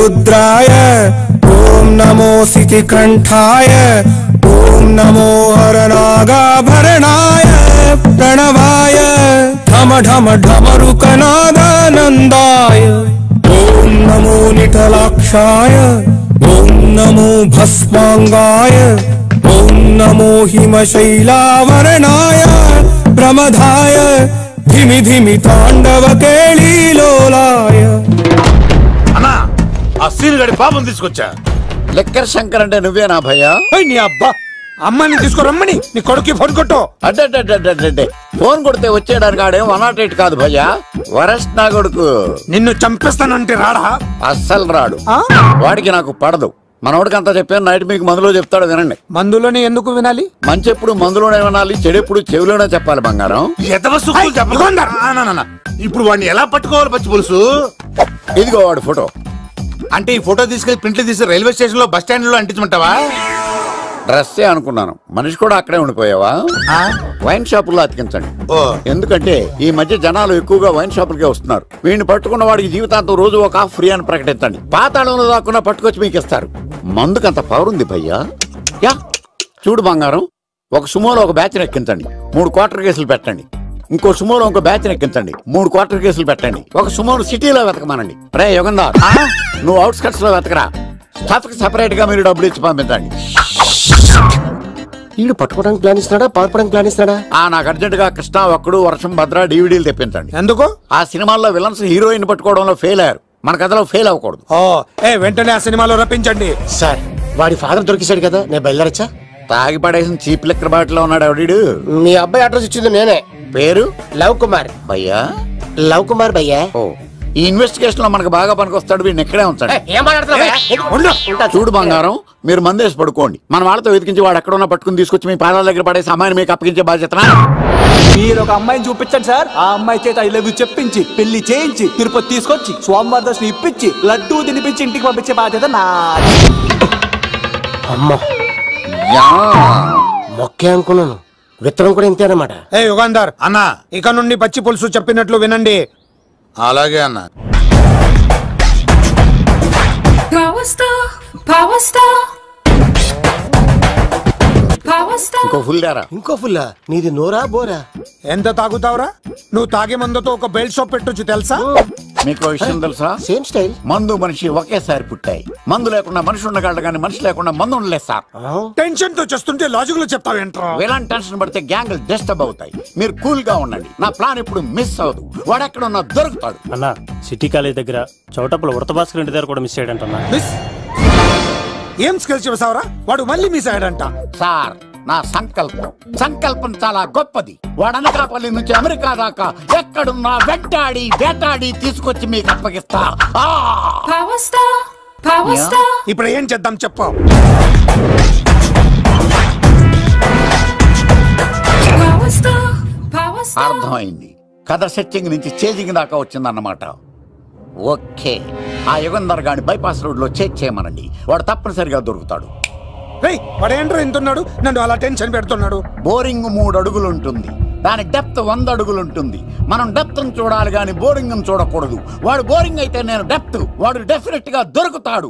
रुद्राय ओम नमो सितिकंठाय ओम नमो हरनागाभरणाय प्रणवाय ढम ढम ढमरुकनादानंदाय ओम नमो निटलाक्षाय ओम नमो भस्मांगाय ओम नमो हिमशैलावरणाय प्रमदाय धिमि धिमि तांडव केळीलोलाय అన్నా ఆ సీన్ గడి పాపం తీసుకొచ్చా. లెక్కర్ శంకర్ అంటే నువ్వేనా భయ్యా? నీ అబ్బా అమ్మని తీసుకురమ్మని నీ కొడుకు ఫోన్ కొట్టు. అడ్డే ఫోన్ కొడితే వచ్చేయడానికి ఆడేం 108 కాదు భయ్యా, వరస్ట్ నా కొడుకు. నిన్ను చంపేస్తానంటే రాడా? అస్సలు రాడు, వాడికి నాకు పడదు. మనోడికి అంతా చెప్పాను, నైట్ మీకు మందులో చెప్తాడు వినండి. మందులోనే ఎందుకు వినాలి? మంచి ఎప్పుడు మందులోనే వినాలి, చెడు ఎప్పుడు చెవిలోనే చెప్పాలి బంగారం. ఇప్పుడు వాడిని ఎలా పట్టుకోవాలి పచ్చి పులుసు? ఇదిగో వాడు ఫోటో. అంటే ఈ ఫోటో తీసుకెళ్లి ప్రింట్లు తీసి రైల్వే స్టేషన్ లో బస్ స్టాండ్ లో అంటించమంటావా? డ్రెస్సే అనుకున్నాను, మనిషి కూడా అక్కడే ఉండిపోయావా? వైన్ షాపుల్లో అతికించండి. ఎందుకంటే ఈ మధ్య జనాలు ఎక్కువగా వైన్ షాపులకే వస్తున్నారు. వీడిని పట్టుకున్న వాడికి జీవితాంతం రోజు ఒక ఆఫ్ ఫ్రీ అని ప్రకటించండి. పాతాళంలో దాక్కున్నా పట్టుకొచ్చి మీకు ఇస్తారు. మందుకంత పవర్ ఉంది భయ్యా. యా చూడు బంగారం, ఒక సుమోలో ఒక బ్యాచ్ ఎక్కించండి, 3 క్వార్టర్ కేసులు పెట్టండి. ఇంకో సుమోలో ఇంకో బ్యాచ్ ఎక్కించండి, 3 క్వార్టర్ కేసులు పెట్టండి. ఒక సుమోను సిటీలో వెతకమానండి. రే యుగంధర్, నువ్వు అవుట్స్కట్స్ లో వెతకరా. స్టాఫ్ కి సెపరేట్ గా మీరు డబ్బులు ఇచ్చి పంపించండి. వీడు పట్టుకోవడానికి ప్లాన్ ఇస్తున్నాడా, పాల్పడానికి ప్లాన్ ఇస్తున్నాడా? నాకు అర్జెంట్ గా కృష్ణ, ఒక్కడు, వర్షం, భద్ర డివిడీలు తెప్పించండి. ఎందుకు? ఆ సినిమాల్లో విలన్స్ హీరోయిన్ పట్టుకోవడంలో ఫెయిల్ అయ్యారు, మన కథలో ఫెయిల్ అవ్వకూడదు. వెంటనే ఆ సినిమాలో రప్పించండి. సార్ వాడి ఫాదర్ దొరికేశాడు కదా, నేను బయలుదేరచ్చా? తాగి పడేసిన చీప్ లెక్కర్ బాటిలో ఉన్నాడు ఎవడీడు? మీ అబ్బాయి అడ్రస్ ఇచ్చింది నేనే. పేరు? లవ్ కుమార్ భయ్యా. లవ్ కుమార్ భయ్యా. ఓ, ఈ ఇన్వెస్టిగేషన్ లో మనకు బాగా పనికొస్తాడు, వీడిని ఎక్కడే ఉంచండి. చూడు బంగారం, మీరు మందేసి పడుకోండి. మన వాళ్ళతో వెతికించి వాడు ఎక్కడ ఉన్నా పట్టుకుని తీసుకొచ్చి మీ పాదాల దగ్గర పడేసి అమ్మాయిని మీకు అప్పగించే బాధ్యత. మీరు ఒక అమ్మాయిని చూపించండి సార్. ఆ అమ్మాయి చేత ఐ లవ్ యూ చెప్పించి పెళ్లి చేయించి తిరుపతి తీసుకొచ్చి స్వామివారి దర్శనం ఇప్పించి లడ్డూ తినిపించి ఇంటికి పంపించే బాధ్యత నాది. అమ్మ మొక్కే అనుకున్నాను, విత్తనం కూడా ఇంతే అన్నమాట. యుగంధర్ అన్నా, ఇక నుండి పచ్చి పులుసు చెప్పినట్లు వినండి. అలాగే అన్నా. ఇంకో ఫుల్ దారా? ఇంకో ఫుల్లా? నీది నోరా బోరా? ఎంత తాగుతావురా? నువ్వు తాగే మందుతో ఒక బెల్ట్ షాప్ పెట్టొచ్చు తెలుసా? మీకు విషయం తెలుసా? Same style. మందు మనిషి ఒకేసారి పుట్టాయి. మందు లేకుండా మనిషి ఉండగలడు కానీ మనిషి లేకుండా మందు ఉండలేదు సార్. టెన్షన్ తో చేస్తుంటే లాజిక్ లో చెప్తావు ఏంట్రా? ఎలాంటి టెన్షన్ పడితే గ్యాంగ్లు డిస్టర్బ్ అవుతాయి. మీరు కూల్ గా ఉండండి, నా ప్లాన్ ఇప్పుడు మిస్ అవ్వదు. వాడెక్కడ ఉన్నా దొరుకుతాడు. అన్నా సిటీ కాలేజ్ దగ్గర చౌటప్పుల వృత భాస్కర్ ఇంటి దగ్గర కూడా మిస్ అయ్యాడంటన్నా. మిస్ ఏం స్కిల్స్ చెబుతావరా? వాడు మళ్ళీ మిస్ అయ్యాడంట. సార్, నా సంకల్పం చాలా గొప్పది. వాడు అనకాపల్లి నుంచి అమెరికా దాకా ఎక్కడున్నా వెంటాడి వేటాడి తీసుకొచ్చి మీకు అప్పగిస్తా. ఇప్పుడు ఏం చేద్దాం చెప్పు. అర్థమైంది. కథ సెట్టింగ్ నుంచి చేజింగ్ దాకా వచ్చిందన్నమాట. ఓకే, ఆ యుగంధర్ గాని బైపాస్ రోడ్ లో చేయమనండి, వాడు తప్పనిసరిగా దొరుకుతాడు. వాడేంట్రా ఎంతున్నాడు, నన్ను అలా టెన్షన్ పెడుతున్నాడు. బోరింగ్ 3 అడుగులు ఉంటుంది, దాని డెప్త్ 100 అడుగులు ఉంటుంది. మనం డెప్త్ చూడాలి గాని బోరింగ్ చూడకూడదు. వాడు బోరింగ్ అయితే నేను డెప్త్. వాడు డెఫినెట్ గా దొరుకుతాడు.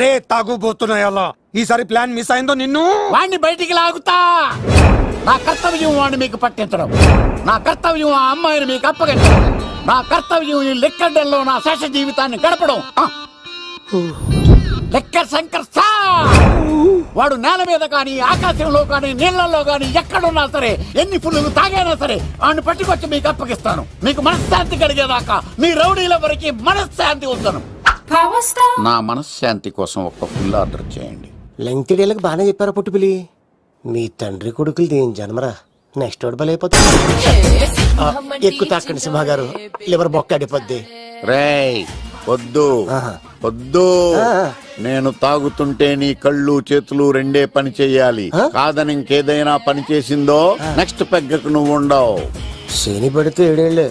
రే తాగుబోతున్నాయలా, ఈసారి ప్లాన్ మిస్ అయిందో నిన్ను వాడిని బయటికి లాగుతా. నా కర్తవ్యం వాడిని మీకు పట్టించడం, నా కర్తవ్యం ఆ అమ్మాయిని మీకు అప్పగించడం, నా కర్తవ్యం ఈ లెక్కడ్డల్లో నా శేష జీవితాన్ని గడపడం. లెక్కర్ శంకర్ సార్, వాడు నేల మీద కానీ ఆకాశంలో కానీ నీళ్లలో కానీ ఎక్కడున్నా సరే, ఎన్ని ఫుల్లు తాగైనా సరే వాడిని పట్టుకొచ్చి మీకు అప్పగిస్తాను. మీకు మనశ్శాంతి కలిగేదాకా మీ రౌడీల వరకు మనశ్శాంతి ఉంచను. నా మనశ్శాంతి కోసం ఒక్క ఫుల్ ఆర్డర్ చేయండి. లెంగ్త్ డేలకు బాగానే చెప్పారా పుట్టుపిలి? మీ తండ్రి కొడుకులు దేని జన్మరా, నెక్స్ట్ వాడు బలైపోతుంది. ఎక్కువ తాకండి సింహ గారు, లివర్ బొక్క అడిపోద్ది. రేయ్ వద్దు, నేను తాగుతుంటే నీ కళ్ళు చేతులు రెండే పని చెయ్యాలి. కాదని ఇంకేదైనా పని చేసిందో నెక్స్ట్ పెగ్గకు నువ్వు ఉండవు. శని పడితే 7 ఏళ్లే,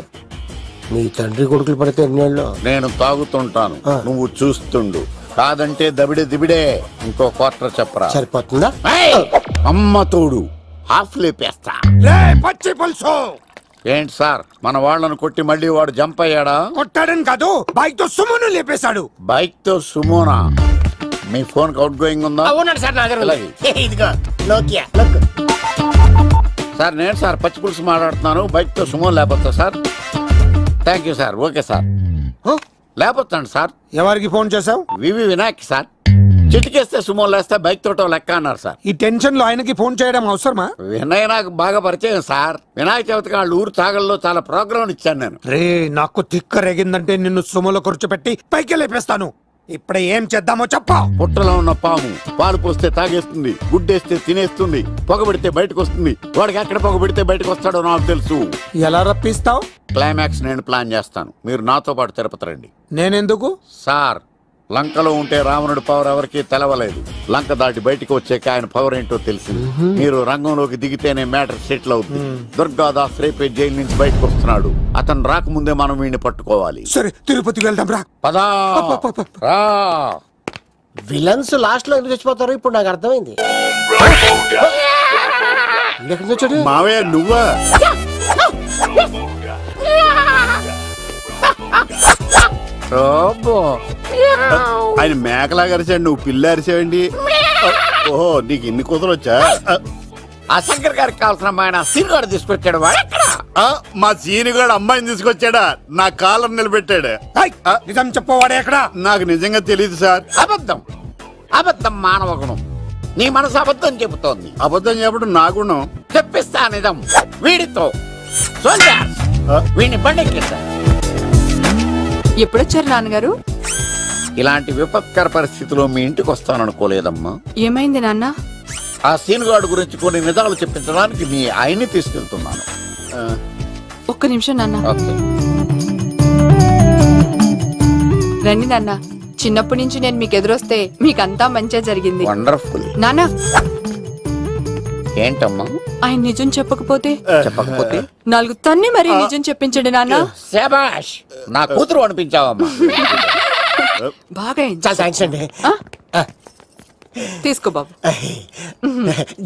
మీ తండ్రి కొడుకులు పడితే 8 ఏళ్ళు. నేను తాగుతుంటాను, నువ్వు చూస్తుండు. కాదంటే దిబిడే. ఇంకో క్వార్టర్ చెప్పరా? సరిపోతుందా? అమ్మ తోడు హాఫ్ లేపేస్తా. పచ్చి పులుసు ఏంటి సార్ మన వాళ్ళను కొట్టి మళ్ళీ వాడు జంప్ అయ్యాడా? కొట్టాడని కాదు, బైక్ తో సుమోను లేపేశాడు. బైక్ తో సుమోనా? మీ ఫోన్ అవుట్ గోయింగ్ ఉందా? అవునండి సార్, నా దగ్గర ఇదిగో నోకియా. సార్ నేను సార్ పచ్చి పులుసు మాట్లాడుతున్నాను. బైక్ తో సుమో లేకపోతా sir? Thank you sir. Okay sir, లేకపోతాను సార్. ఎవరికి ఫోన్ చేసావు? V V Vinayak sir. చిటికేస్తే సుమో లేస్తే బైక్ తోటో లెక్క అన్నారు సార్. ఈ టెన్షన్ లో ఆయనకి ఫోన్ చేయడం అవసరమా? వినయ్ నాకు బాగా పరిచయం సార్. వినాయక చవితికి వాళ్ళ ఊరు చాగల్లో చాలా ప్రోగ్రాం ఇచ్చాను నేను. రే, నాకు తిక్క రేగిందంటే నిన్ను సుమోలో కూర్చోబెట్టి పైకి లేపేస్తాను. ఇప్పుడు ఏం చేద్దామో చెప్పా. పుట్టలో ఉన్న పాము పాలు పోస్తే తాగేస్తుంది, గుడ్డేస్తే తినేస్తుంది, పొగబెడితే బయటకు వస్తుంది. వాడికి ఎక్కడ పొగబెడితే బయటకు వస్తాడో నాకు తెలుసు. ఎలా రప్పిస్తావు? క్లైమాక్స్ నేను ప్లాన్ చేస్తాను. మీరు నాతో పాటు తిరుపతి రండి. నేనెందుకు? సార్, లంకలో ఉంటే రావణుడి పవర్ ఎవరికి తెలవలేదు. లంక దాటి బయటకు వచ్చాక ఆయన పవర్ ఏంటో తెలిసింది. మీరు రంగంలోకి దిగితేనే మ్యాటర్ సెటిల్ అవుతుంది. దుర్గాదాస్ రేపే జైలు నుంచి బయటకు వస్తున్నాడు. అతను రాకముందే మనం వీడిని పట్టుకోవాలి. సరే, తిరుపతికి వెళ్దాం రా. పదా రా. విలన్స్ లాస్ట్ లో ఎందుకు చచ్చిపోతారు ఇప్పుడు నాకు అర్థమైంది. మావయ్య నువ్వా? ఆయన మేకలా అరిచాడు, నువ్వు పిల్ల అరిచావండి. ఓహో, నీకు ఇన్ని కూతురు వచ్చా? ఆ శంకర్ గారికి కావాల్సిన అమ్మాయి సీనుగాడు తీసుకొచ్చాడు. మా సీనుగాడు అమ్మాయిని తీసుకొచ్చాడా? నా కాలర్ నిలబెట్టాడు. నిజం చెప్పవాడే ఎక్కడ? నాకు నిజంగా తెలియదు సార్. అబద్ధం, అబద్ధం మానవ గుణం. నీ మనసు అబద్ధం చెబుతోంది. అబద్ధం చెప్పడం నా గుణం. చెప్పిస్తా నిజం. వీడితో వీడిని బండెక్కిస్తా. ఎప్పుడొచ్చారు నాన్నగారు? ఇలాంటి విపత్కర పరిస్థితిలో మీ ఇంటికి వస్తాననుకోలేదమ్మా. ఏమైంది నాన్న? ఆ సీనుగాడు గురించి కొన్ని నిజాలు చెప్పించడానికి మీ ఆయన్ని తీసుకెళ్తున్నాను. ఒక్క నిమిషం నాన్న. రండి నాన్న. చిన్నప్పటి నుంచి నేను మీకు ఎదురొస్తే మీకంతా మంచిగా జరిగింది. వండర్ఫుల్. నాన్న, ఏంటమ్మా? ఆయన నిజం చెప్పకపోతే నాలుగు తన్ని మరి నిజం చెప్పించండి నాన్న. శభాష్, నా కూతురు అనిపించావమ్మా. బాగా థ్యాంక్స్ అండి. తీసుకో బాబు.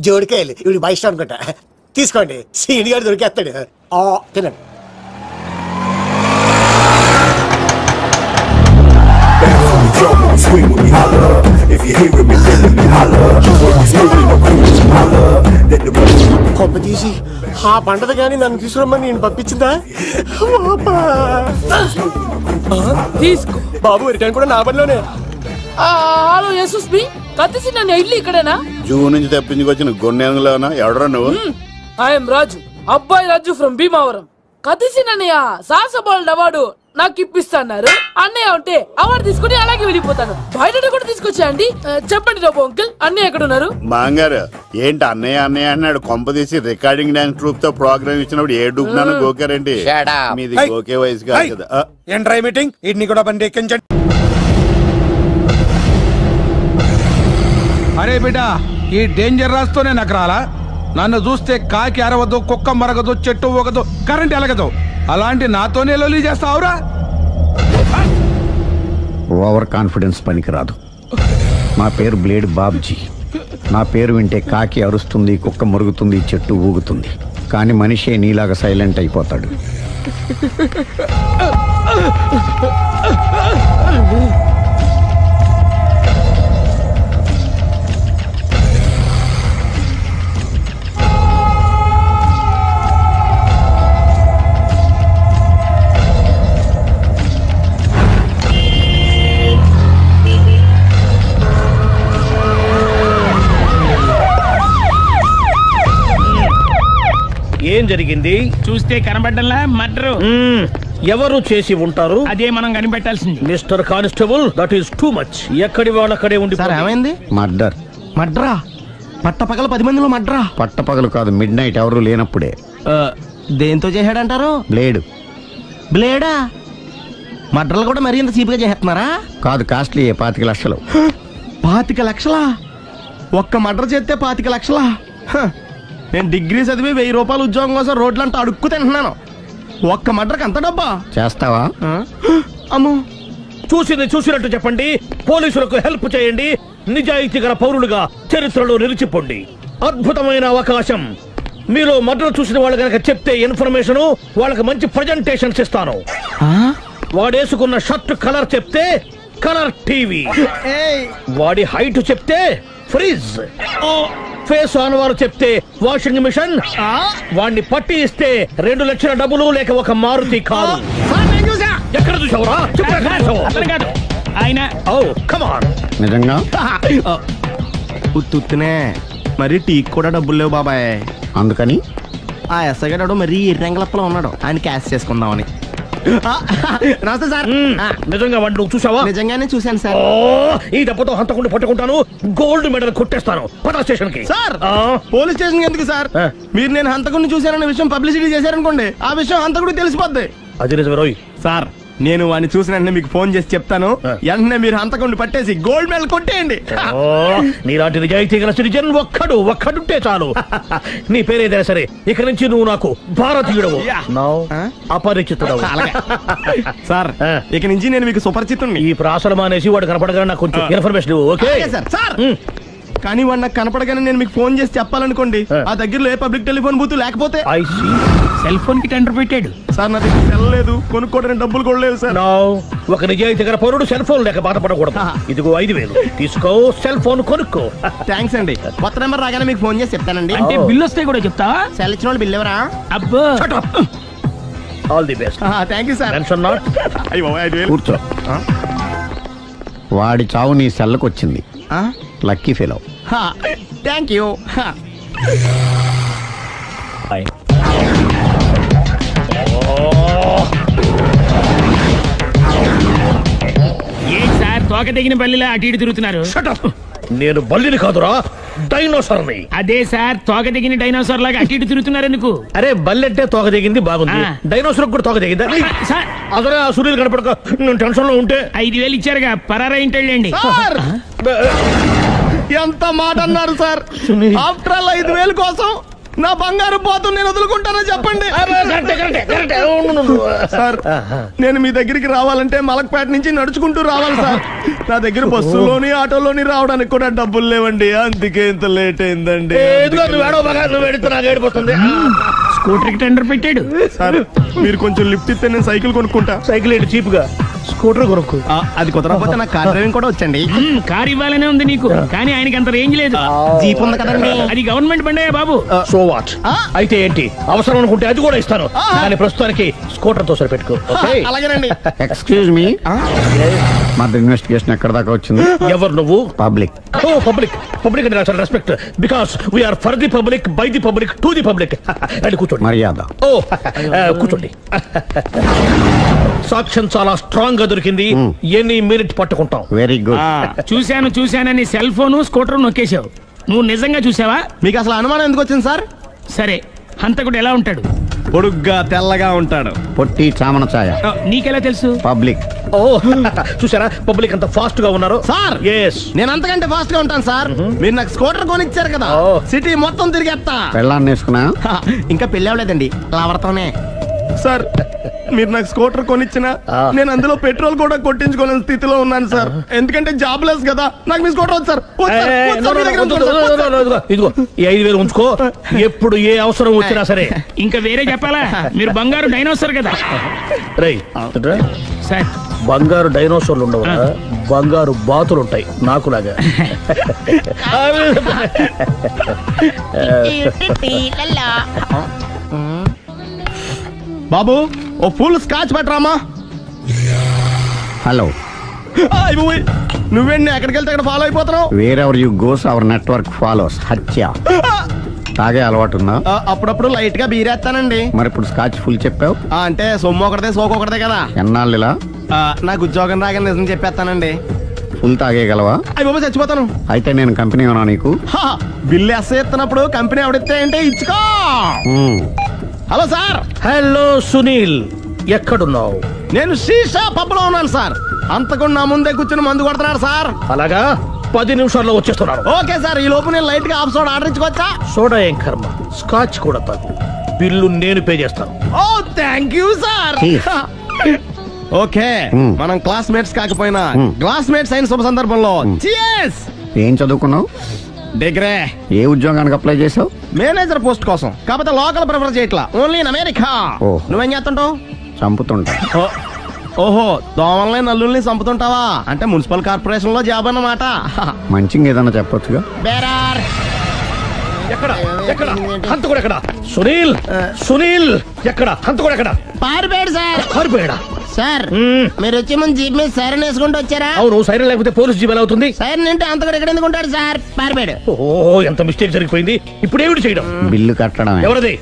జోడికాయలు ఇవి బాగా ఇష్టం అనుకుంటా. తీసుకోండి, సీని గారు దొరికేస్తాడు. తినండి. కొబ్బ తీసి ఆ పంటది కానీ నన్ను తీసుకురమ్మని నేను పంపించిందా? తీసుకో బాబు, రిటర్న్ కూడా నా పనిలోనే. హలో యశస్వి, కత్తిసి నన్ను ఇల్లు ఇక్కడేనా? జూ నుంచి తప్పించుకొచ్చిన గొన్నెలోనా? ఎవడరా నువ్వు? ఐఎమ్ రాజు, అబ్బాయి రాజు ఫ్రమ్ భీమావరం. కత్తిసి నన్నయ్య సాహసబాలుడు అవార్డు నాకు ఇప్పిస్తాన్నారు. అన్నయ్య ఉంటే అవార్డు తీసుకుని అలాగే వెళ్ళిపోతాను. బయట కూడా తీసుకొచ్చాయండి. చెప్పండి రాబు అంకుల్, అన్నయ్య ఎక్కడ ఉన్నారు? మాంగారు ఏంటి అన్నయ్య అన్నయ్య అన్నాడు? కొంప తీసి రికార్డింగ్ డాన్స్ ట్రూప్ తో ప్రోగ్రామ్ ఇచ్చినప్పుడు ఏ డూబ్నాను గోకారండి. మీది గోకే వయసు కాదు కదా. ఏంట్రై మీటింగ్? ఇడ్ని కూడా బండి ఎక్కించండి. అరే బిడ్డ, ఈ డేంజర్ రాస్తూనే నాకు రాలా? నన్ను చూస్తే కాకి అరవదు, కుక్క మరగదు, చెట్టు ఊగదు, కరెంట్ ఎలగదు. అలాంటి నాతోనే లొల్లి చేస్తావురా? ఓవర్ కాన్ఫిడెన్స్ పనికిరాదు. నా పేరు బ్లేడ్ బాబ్జీ. నా పేరు వింటే కాకి అరుస్తుంది, కుక్క మురుగుతుంది, చెట్టు ఊగుతుంది. కానీ మనిషే నీలాగా సైలెంట్ అయిపోతాడు. ఏం జరిగింది? చూస్తే కనబడ్డంలా మర్డరు. ఎవరు చేసి ఉంటారు? అదే మనం కనిపెట్టాల్సింది. Mister constable, that is too much. ఎక్కడి వాళ్ళక్కడే ఉండి. ఏమైంది? మర్డర్. మడ్రా? పట్టపగల 10 మందిలో మడ్రా? పట్టపగలు కాదు, మిడ్ నైట్ ఎవరు లేనప్పుడే. దేంతో చేశాడంటారు? బ్లేడ్. బ్లేడా? మడ్రలు కూడా మరీ ఇంత చీప్ గా చేస్తున్నారా? కాదు, కాస్ట్లీ. 25 లక్షలు. 25 లక్షలా? ఒక్క మడ్ర చేస్తే 25 లక్షలా? నేను డిగ్రీ చదివి 1000 రూపాయలు ఉద్యోగం కోసం రోడ్లంతా అడుక్కు తింటున్నాను. ఒక్క మడ్రకు అంత డబ్బా? చేస్తావా? అమ్మో, చూసింది చూసినట్టు చెప్పండి. పోలీసులకు హెల్ప్ చేయండి. నిజాయితీ గల పౌరులుగా చరిత్రలో నిలిచిపోండి. అద్భుతమైన అవకాశం. మీలో మర్డర్ చూసిన వాళ్ళు కనుక చెప్తే ఇన్ఫర్మేషన్ వాళ్ళకి మంచి ప్రజెంటేషన్స్ ఇస్తాను. వాడేసుకున్న షర్ట్ కలర్ చెప్తే కలర్ టీవీ, వాడి హైట్ చెప్తే ఫ్రిజ్, ఫేస్ ఆన్ వారు చెప్తే వాషింగ్ మిషన్, వాడిని పట్టి ఇస్తే 2 లక్షల డబ్బులు లేక ఒక మారుతి కారు. ఎక్కడ చూసావురా? ఆయన నిజంగా ఉత్తునే మరి టీకి కూడా డబ్బులు లేవు బాబాయ్. అందుకని ఆ ఎస్ఐ గారు మరీ ఎర్రంగలప్పలో ఉన్నాడు, ఆయన క్యాష్ చేసుకుందామని. నమస్తే సార్. నిజంగా వాడు నువ్వు చూసావా? నిజంగానే చూశాను సార్. ఈ దెబ్బతో హంతకుండా పట్టుకుంటాను, గోల్డ్ మెడల్ కొట్టేస్తాను. పద స్టేషన్ కి. సార్ పోలీస్ స్టేషన్ ఎందుకు సార్? మీరు నేను హంతకుడిని చూశానన్న విషయం పబ్లిసిటీ చేశారనుకోండి, ఆ విషయం హంతకుడికి తెలిసిపోద్ది. అది నిజమే రోయ్. సార్ నేను వాడిని చూసిన వెంటనే మీకు ఫోన్ చేసి చెప్తాను, వెంటనే మీరు హంతకుడిని పట్టేసి గోల్డ్ మెడల్ కొట్టేయండి. నీలాంటి నిజాయితీ గల సిటిజన్ ఒక్కడుంటే చాలు. నీ పేరేదైనా సరే ఇక నుంచి నువ్వు నాకు భారతీయుడవు, అపరిచితుడవు. సార్ ఇక నుంచి నేను మీకు సుపరిచితుడిని. ఈ ప్రాసలు మానేసి వాడు కనపడగా నాకు కొంచెం ఇన్ఫర్మేషన్. Okay sir. కానీ వాడు నాకు కనపడగానే నేను మీకు ఫోన్ చేసి చెప్పాలనుకోండి, ఆ దగ్గరలో ఏ పబ్లిక్ టెలిఫోన్ బూత్ లేకపోతే సెల్ ఫోన్ కి టెండర్ పెట్టాడు. సార్ నా దగ్గర సెల్ లేదు, కొనుక్కోవడానికి డబ్బులు కూడా లేవు సార్. ఒక నిజాయితీ గల పౌరుడు సెల్ ఫోన్ లేక బాధపడకూడదు. ఇదిగో 5,000 తీసుకో, సెల్ ఫోన్ కొనుక్కో. థ్యాంక్స్ అండి. కొత్త నెంబర్ రాగానే మీకు ఫోన్ చేసి చెప్తానండి. అంటే బిల్ వస్తే కూడా చెప్తావా? సెల్ ఇచ్చిన వాళ్ళు బిల్ ఎవరా? అబ్బో all the best. Thank you sir. Tension not. కూర్చో. వాడి చావు నీ సెల్లకు వచ్చింది. Lucky fellow. Thank you. ఏంటి సార్ తోక తెగిన బల్లిలా అటు ఇటు తిరుగుతున్నారు? నేను బల్లిని కాదురా, డైనోసార్ని. అదే సార్ తోక తెగిన డైనోసార్ లాగా అటు ఇటు తిరుగుతున్నారు ఎందుకు? అరే బల్లెట్టే తోక దిగింది బాగుంది, డైనోసార్ కూడా తోక దిగిందా? అదరే ఆ సూర్యులు కనపడక నేను టెన్షన్ లో ఉంటే 5,000 ఇచ్చారుగా పరారా ఇంటండి. ఎంత మాట అన్నారు సార్? ఆఫ్టర్ ఆల్ 5,000 కోసం నా బంగారు పోతు నేను వదులుకుంటానో చెప్పండి సార్. నేను మీ దగ్గరికి రావాలంటే మలక్పేట నుంచి నడుచుకుంటూ రావాలి సార్. నా దగ్గర బస్సులోని ఆటోలోని రావడానికి కూడా డబ్బులు లేవండి, అందుకే ఇంత లేట్ అయిందండి. స్కూటర్ కి టెండర్ పెట్టాడు సార్. మీరు కొంచెం లిఫ్ట్ ఇస్తే నేను సైకిల్ కొనుక్కుంటా. సైకిల్ ఏంటి చీప్ గా, స్కూటర్ కొనుక్కు. అది కుదరకపోతే నాకు కార్ డ్రైవింగ్ కూడా వచ్చండి. కార్ ఇవ్వాలనే ఉంది నీకు, కానీ ఆయనకి అంత రేంజ్ లేదు. జీప్ ఉంది కదండి. అది గవర్నమెంట్ బండే బాబు. So what? అయితే ఏంటి, అవసరం అనుకుంటే అది కూడా ఇస్తాను, కానీ ప్రస్తుతానికి స్కూటర్ తో సరిపెట్టుకో. అలాగేనండి. ఎక్స్క్యూజ్ మీ, మన ఇన్వెస్టిగేషన్ ఎక్కడ దాకా వచ్చింది? ఎవరు నువ్వు? పబ్లిక్. ఓ పబ్లిక్. పబ్లిక్ అంటే నాకు respect, because we are for the public, by the public, to the public. అది కూర్చోండి. మర్యాద. ఓ కూర్చోండి. సాక్ష్యం చాలా స్ట్రాంగ్ గా దొరికింది, ఎన్ని మినిట్ పట్టుకుంటాం. Very good. చూశానని సెల్ ఫోన్ స్కూటర్ నొక్కేశావు. నువ్వు నిజంగా చూసావా? మీకు అసలు అనుమానం ఎందుకు వచ్చింది సార్? సరే హంతకుడు ఎలా ఉంటాడు? పొడుగ్గా తెల్లగా ఉంటాడు. పొట్టి చామన ఛాయ. నీకెలా తెలుసు? పబ్లిక్. ఓ చూసారా పబ్లిక్ అంత ఫాస్ట్ గా ఉన్నారు సార్. నేను అంతకంటే ఫాస్ట్ గా ఉంటాను సార్. మీరు నాకు స్కూటర్ కొనిచ్చారు కదా, సిటీ మొత్తం తిరిగేస్తా. పెళ్ళాన్ని వేసుకున్నా? ఇంకా పెళ్లి అవ్వలేదండి, లావర్తోనే. సార్ మీరు నాకు స్కూటర్ కొనిచ్చినా నేను అందులో పెట్రోల్ కూడా కొట్టించుకోలేని స్థితిలో ఉన్నాను సార్. ఎందుకంటే జాబ్ లెస్ కదా, నాకు మీ స్కూటర్ వద్దు సార్. ఇదిగో ఈ 5,000 ఉంచుకో, ఎప్పుడు ఏ అవసరం వచ్చినా సరే. ఇంకా వేరే చెప్పాలా? మీరు బంగారు డైనోసార్ కదా. రై సార్ బంగారు డైనోసార్లు ఉండవు, బంగారు బాతులు ఉంటాయి నాకులాగా. బాబు ఓ ఫుల్ స్కాచ్ పెట్టరామా. హలో. నువ్వేంటి ఎక్కడికి వెళ్తే అక్కడ ఫాలో అయిపోతున్నావు? Wherever you goes our network follows. హత్య. తాగే అలవాటు ఉందా? అప్పుడప్పుడు లైట్ గా బీరేస్తానండి. మరి ఇప్పుడు స్కాచ్ ఫుల్ చెప్పావు అంటే సొమ్ము ఒకటిదే సోకు ఒకటిదే కదా. ఎన్నాళ్ళు ఇలా? నాకు ఉద్యోగం రాగానే నిజం చెప్పేస్తానండి. ఫుల్ తాగేయగలవా? అయ్యి బాబు చచ్చిపోతాను. అయితే నేను కంపెనీ ఉన్నా నీకు? బిల్లు ఎత్తనప్పుడు కంపెనీ ఎవడితే అంటే ఇచ్చుకో. Hello sir. హలో సునీల్, ఎక్కడున్నావు? నేను శీషా పబ్ లో ఉన్నాను సార్. అంతకుండా నా ముందే కూర్చుని మందు కొడుతున్నాడు సార్. అలాగా 10 నిమిషాల్లో వచ్చేస్తున్నాను. Okay sir. ఈ లోపు నేను లైట్ గా హాఫ్ సోడా ఆర్డర్ ఇచ్చుకోవచ్చా? సోడా ఏం కర్మ, స్కాచ్ కూడా తాగు. బిల్లు నేను పే చేస్తాను. ఓ థ్యాంక్ యూ సార్. ఓకే మనం క్లాస్మేట్స్ కాకపోయినా క్లాస్మేట్స్ అయిన శుభ సందర్భంలో ఏం చదువుకున్నావు? డిగ్రీ. ఏ ఉద్యోగానికి అప్లై చేసావు? మేనేజర్ పోస్ట్ కోసం. కాకపోతే లోకల్ ప్రిఫర్ చేయట్లా, ఓన్లీ ఇన్ అమెరికా. నువ్వేం చేస్తుంటావు? చంపుతుంటా. ఓహో, దోమల్ని నల్లుల్ని చంపుతుంటావా? అంటే మున్సిపల్ కార్పొరేషన్ లో జాబ్ అన్నమాట. మంచిగా ఏదన్నా చెప్పొచ్చుగా. బేరార్ ఎక్కడ ఎక్కడ హంతకుడు ఎక్కడ? సునీల్ సునీల్ ఎక్కడ హంతకుడు ఎక్కడ? పారిపోయాడు సార్. పారిపోయాడా సార్? మీరు వచ్చే ముందు జీప్ మీద సైరన్ వేసుకుంటూ వచ్చారా? అవును, సైరన్ లేకపోతే పోలీస్ జీప్ ఎలా అవుతుంది? సైరన్ అంటే అంతకుడు ఎక్కడ ఎందుకు ఉంటాడు సార్? పారిపోయాడు. ఓ, ఎంత మిస్టేక్ జరిగిపోయింది. ఇప్పుడు ఏమిటి చేయడం? బిల్లు కట్టడం. ఎవరది?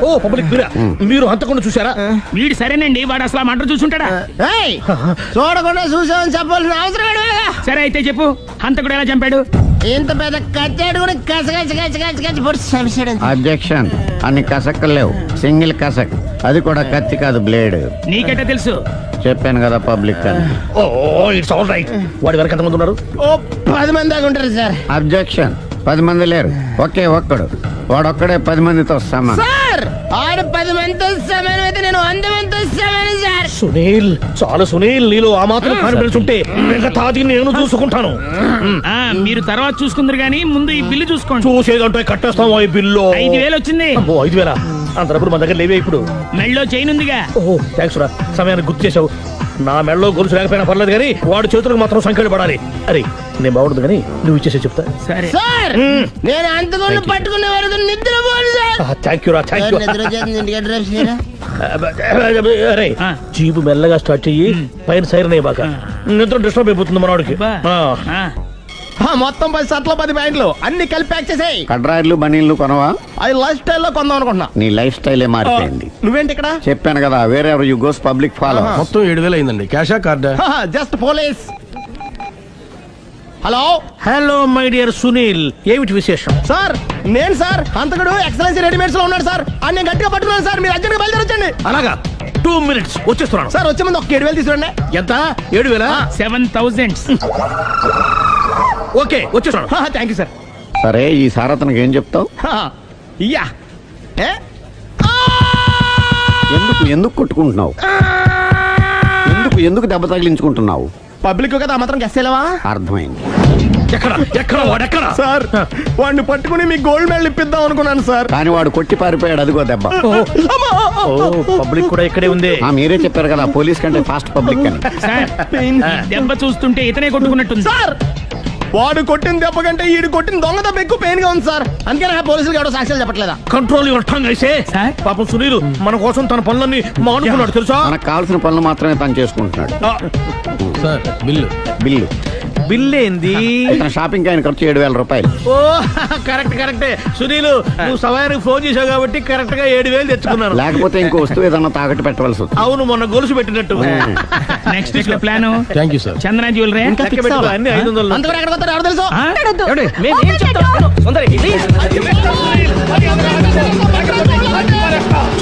ఓ, పబ్లిక్ బిరా. మీరు హంతకుండా చూసారా? వీడు సరేనండి, వాడు అసలు మంట చూసుంటాడా? చూడకుండా చూసామని చెప్పాల్సిన అవసరం లేదు. సరే అయితే చెప్పు, హంతకుడు ఎలా చంపాడు? ఇంత పెద్ద కచ్చాడు కూడా కసగచ్చి అబ్జెక్షన్. అన్ని కసక్కలు లేవు, సింగిల్ కసక్. అది కూడా కత్తి కాదు, బ్లేడ్. నీకెట్టా తెలుసు? చెప్పాను కదా పబ్లిక్ అని. ఓ, ఇట్స్ ఆల్ రైట్. వాడి వరకు ఎంతమంది ఉన్నారు? ఓ 10 మంది దాకా ఉంటారు సార్. అబ్జెక్షన్. 10 మంది లేరు, ఒకే ఒక్కడు. వాడొక్కడే 10 మందితో సమానం. సార్ ఆడు 10 మందితో సమానం అయితే నేను 100 మందితో సమానం సార్. సునీల్, చాలా సునీల్, నీలో ఆ మాత్రం కాన్ఫిడెన్స్ ఉంటే మిగతాది నేను చూసుకుంటాను. మీరు తర్వాత చూసుకుందరు గానీ ముందు ఈ బిల్లు చూసుకోండి. చూసేదంటే కట్టేస్తాం. ఈ బిల్లు 5,000 వచ్చింది. 5,000? అంత డబ్బులు మన దగ్గర లేవే ఇప్పుడు. మెళ్ళో చైన్ ఉందిగా. ఓహో, థ్యాంక్స్ రా, సమయానికి గుర్తు చేసావు. నా మెడలో గొలుసు లేకపోయినా పర్లేదు కానీ వాడి చేతులకు మాత్రం సంఖ్యలు పడాలి. అరే, నేను బాగుండదు కానీ నువ్వు ఇచ్చేసే చెప్తా. సరే సార్, నేను అంతకుండా పట్టుకునే వరకు నిద్రపోను సార్. థ్యాంక్ యూ రా, థ్యాంక్ యూ. అరే, జీపు మెల్లగా స్టార్ట్ చెయ్యి, పైన సైరన్ అయ్యి బాగా. నిద్ర డిస్టర్బ్ అయిపోతుంది మనవాడికి. మొత్తం 10 షర్ట్లు 10 ప్యాంట్లు అన్ని కలిపి ప్యాక్ చేసేయ్. కడ్రాయిలు బనీళ్లు కొనవా? అవి లైఫ్ స్టైల్ లో కొందాం అనుకుంటున్నా. నీ లైఫ్ స్టైలే మారిపోయింది. నువ్వేంటి ఇక్కడ? చెప్పాను కదా, వేరే ఎవరు యు గోస్ పబ్లిక్ ఫాలో. మొత్తం 7,000 అయిందండి. క్యాషా కార్డా? Just police. Hello hello my dear Sunil, ఏమిటి విశేషం? సార్, నేను సార్ అంతకుడు ఎక్సలెన్సీ రెడీమేడ్స్ లో ఉన్నాడు సార్. నేను గట్టిగా పట్టుకున్నాను సార్. మీరు అర్జెంట్ గా బయలుదేరొచ్చండి. అలాగా, 2 minutes వచ్చేస్తున్నాను సార్. వచ్చే ముందు ఒక 7,000 తీసుకురండి. ఎంత? 7,000? 7,000. ఓకే, వచ్చేస్తున్నాను. Thank you sir. సరే, ఈ సారతనకి ఏం చెప్తావు? యా. ఎందుకు ఎందుకు కొట్టుకుంటున్నావు? ఎందుకు దెబ్బ తగిలించుకుంటున్నావు? పబ్లిక్ కదా మాత్రం గెస్సేలవా? అర్థమైంది. ఎక్కడ సార్, వాడిని పట్టుకుని మీ గోల్డ్ మెడల్ ఇప్పిద్దాం అనుకున్నాను సార్. కానీ వాడు కొట్టి పారిపోయాడు. అదిగో దెబ్బ. పబ్లిక్ కూడా ఇక్కడే ఉంది. మీరే చెప్పారు కదా పోలీస్ కంటే ఫాస్ట్ పబ్లిక్ అని. దెబ్బ చూస్తుంటే ఇతనే కొట్టుకున్నట్టుంది సార్. వాడు కొట్టిన దెబ్బ కంటే ఈడు కొట్టిన దొంగ దెబ్బ ఎక్కువ పెయిన్ గా ఉంది సార్. అందుకని పోలీసులు ఎవడో సాక్ష్యాలు చెప్పట్లేదా? కంట్రోల్ యువర్ టంగ్ అయితే. పాపం సునీల్ మన కోసం తన పనులన్నీ మానుకున్నాడు తెలుసా? మనకు కావాల్సిన పనులు మాత్రమే తను చేసుకుంటున్నాడు. సార్, బిల్లు బిల్ ఏంది? షాపింగ్ ఆయన ఖర్చు 7,000 రూపాయలు. ఓ, కరెక్టే. సునీల్, నువ్వు సమయానికి ఫోన్ చేసావు కాబట్టి కరెక్ట్ గా 7,000 తెచ్చుకున్నాను. లేకపోతే ఇంకో వస్తువు ఏదన్నా తాకట్టు పెట్టవలసి వస్తుంది. అవును, మొన్న గొలుసు పెట్టినట్టు. నెక్స్ట్ వీక్ లో plan. Thank you sir. Chandana jewellery అన్ని 500. అంతవరకు ఎక్కడ పోతారు ఎవరు తెలుసు?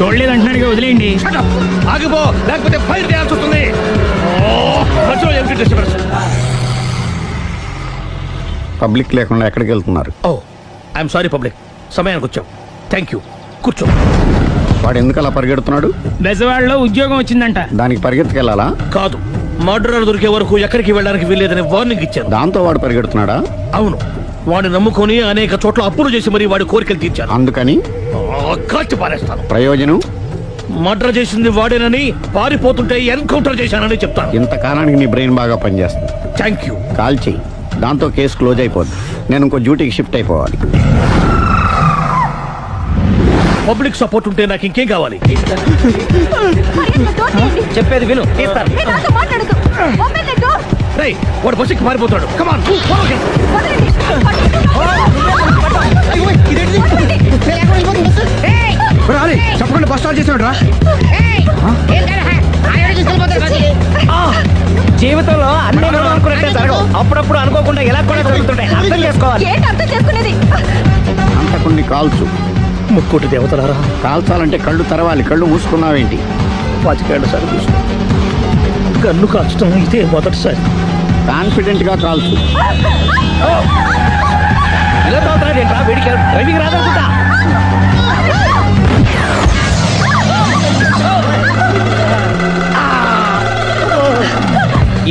చూడలేదంటున్నాడు, వదిలేయండి. ఆగిపో, లేకపోతే ఫైర్ చేయాల్సి వస్తుంది. పబ్లిక్ లేకుండా ఎక్కడికి వెళ్తున్నారు? ఓ, ఐఎమ్ సారీ పబ్లిక్, సమయానికి వచ్చాం. థ్యాంక్ యూ, కూర్చో. వాడు ఎందుకు అలా పరిగెడుతున్నాడు? బెజవాడలో ఉద్యోగం వచ్చిందంట. దానికి పరిగెత్తుకెళ్ళాలా? కాదు, మర్డరర్ దొరికే వరకు ఎక్కడికి వెళ్ళడానికి వీల్లేదని వార్నింగ్ ఇచ్చాను. దాంతో వాడు పరిగెడుతున్నాడా? అవును, వాడిని నమ్ముకొని అనేక చోట్ల అప్పులు చేసి మరి వాడి కోరికలు తీర్చాను. అందుకని కాల్చి పారేస్తాను. ప్రయోజనం? మర్డర్ చేసింది వాడేనని, పారిపోతుంటే ఎన్కౌంటర్ చేశానని చెప్తాను. ఇంతకాలానికి నీ బ్రెయిన్ బాగా పనిచేస్తుంది. Thank you. కాల్ చెయ్యి, దాంతో కేసు క్లోజ్ అయిపోద్ది. నేను ఇంకో డ్యూటీకి షిఫ్ట్ అయిపోవాలి. పబ్లిక్ సపోర్ట్ ఉంటే నాకు ఇంకేం కావాలి? చెప్పేది విను. రేయ్, వాడు బస్సుకి పారిపోతాడు. కమాన్, చెప్పకుండా బస్ స్టార్ట్ చేసాడు రా. జీవితంలో అన్ని మనం అనుకున్నట్టే జరగవు. అప్పుడప్పుడు అనుకోకుండా ఎలా కూడా జరుగుతుంటాయి. అర్థం చేసుకోవాలి. అంతకుని కాల్చు. ముక్కోటి దేవతలారా, కాల్చాలంటే కళ్ళు తెరవాలి. కళ్ళు మూసుకున్నావేంటి? 25 సార్లు చూసుకున్నా. గన్ను కాల్చడం ఇదే మొదటిసారి. కాన్ఫిడెంట్ గా కాల్చు. ఇలా తాగుతున్నాడేంట్రా? వీడికి డ్రైవింగ్ రాదనుకుంటా.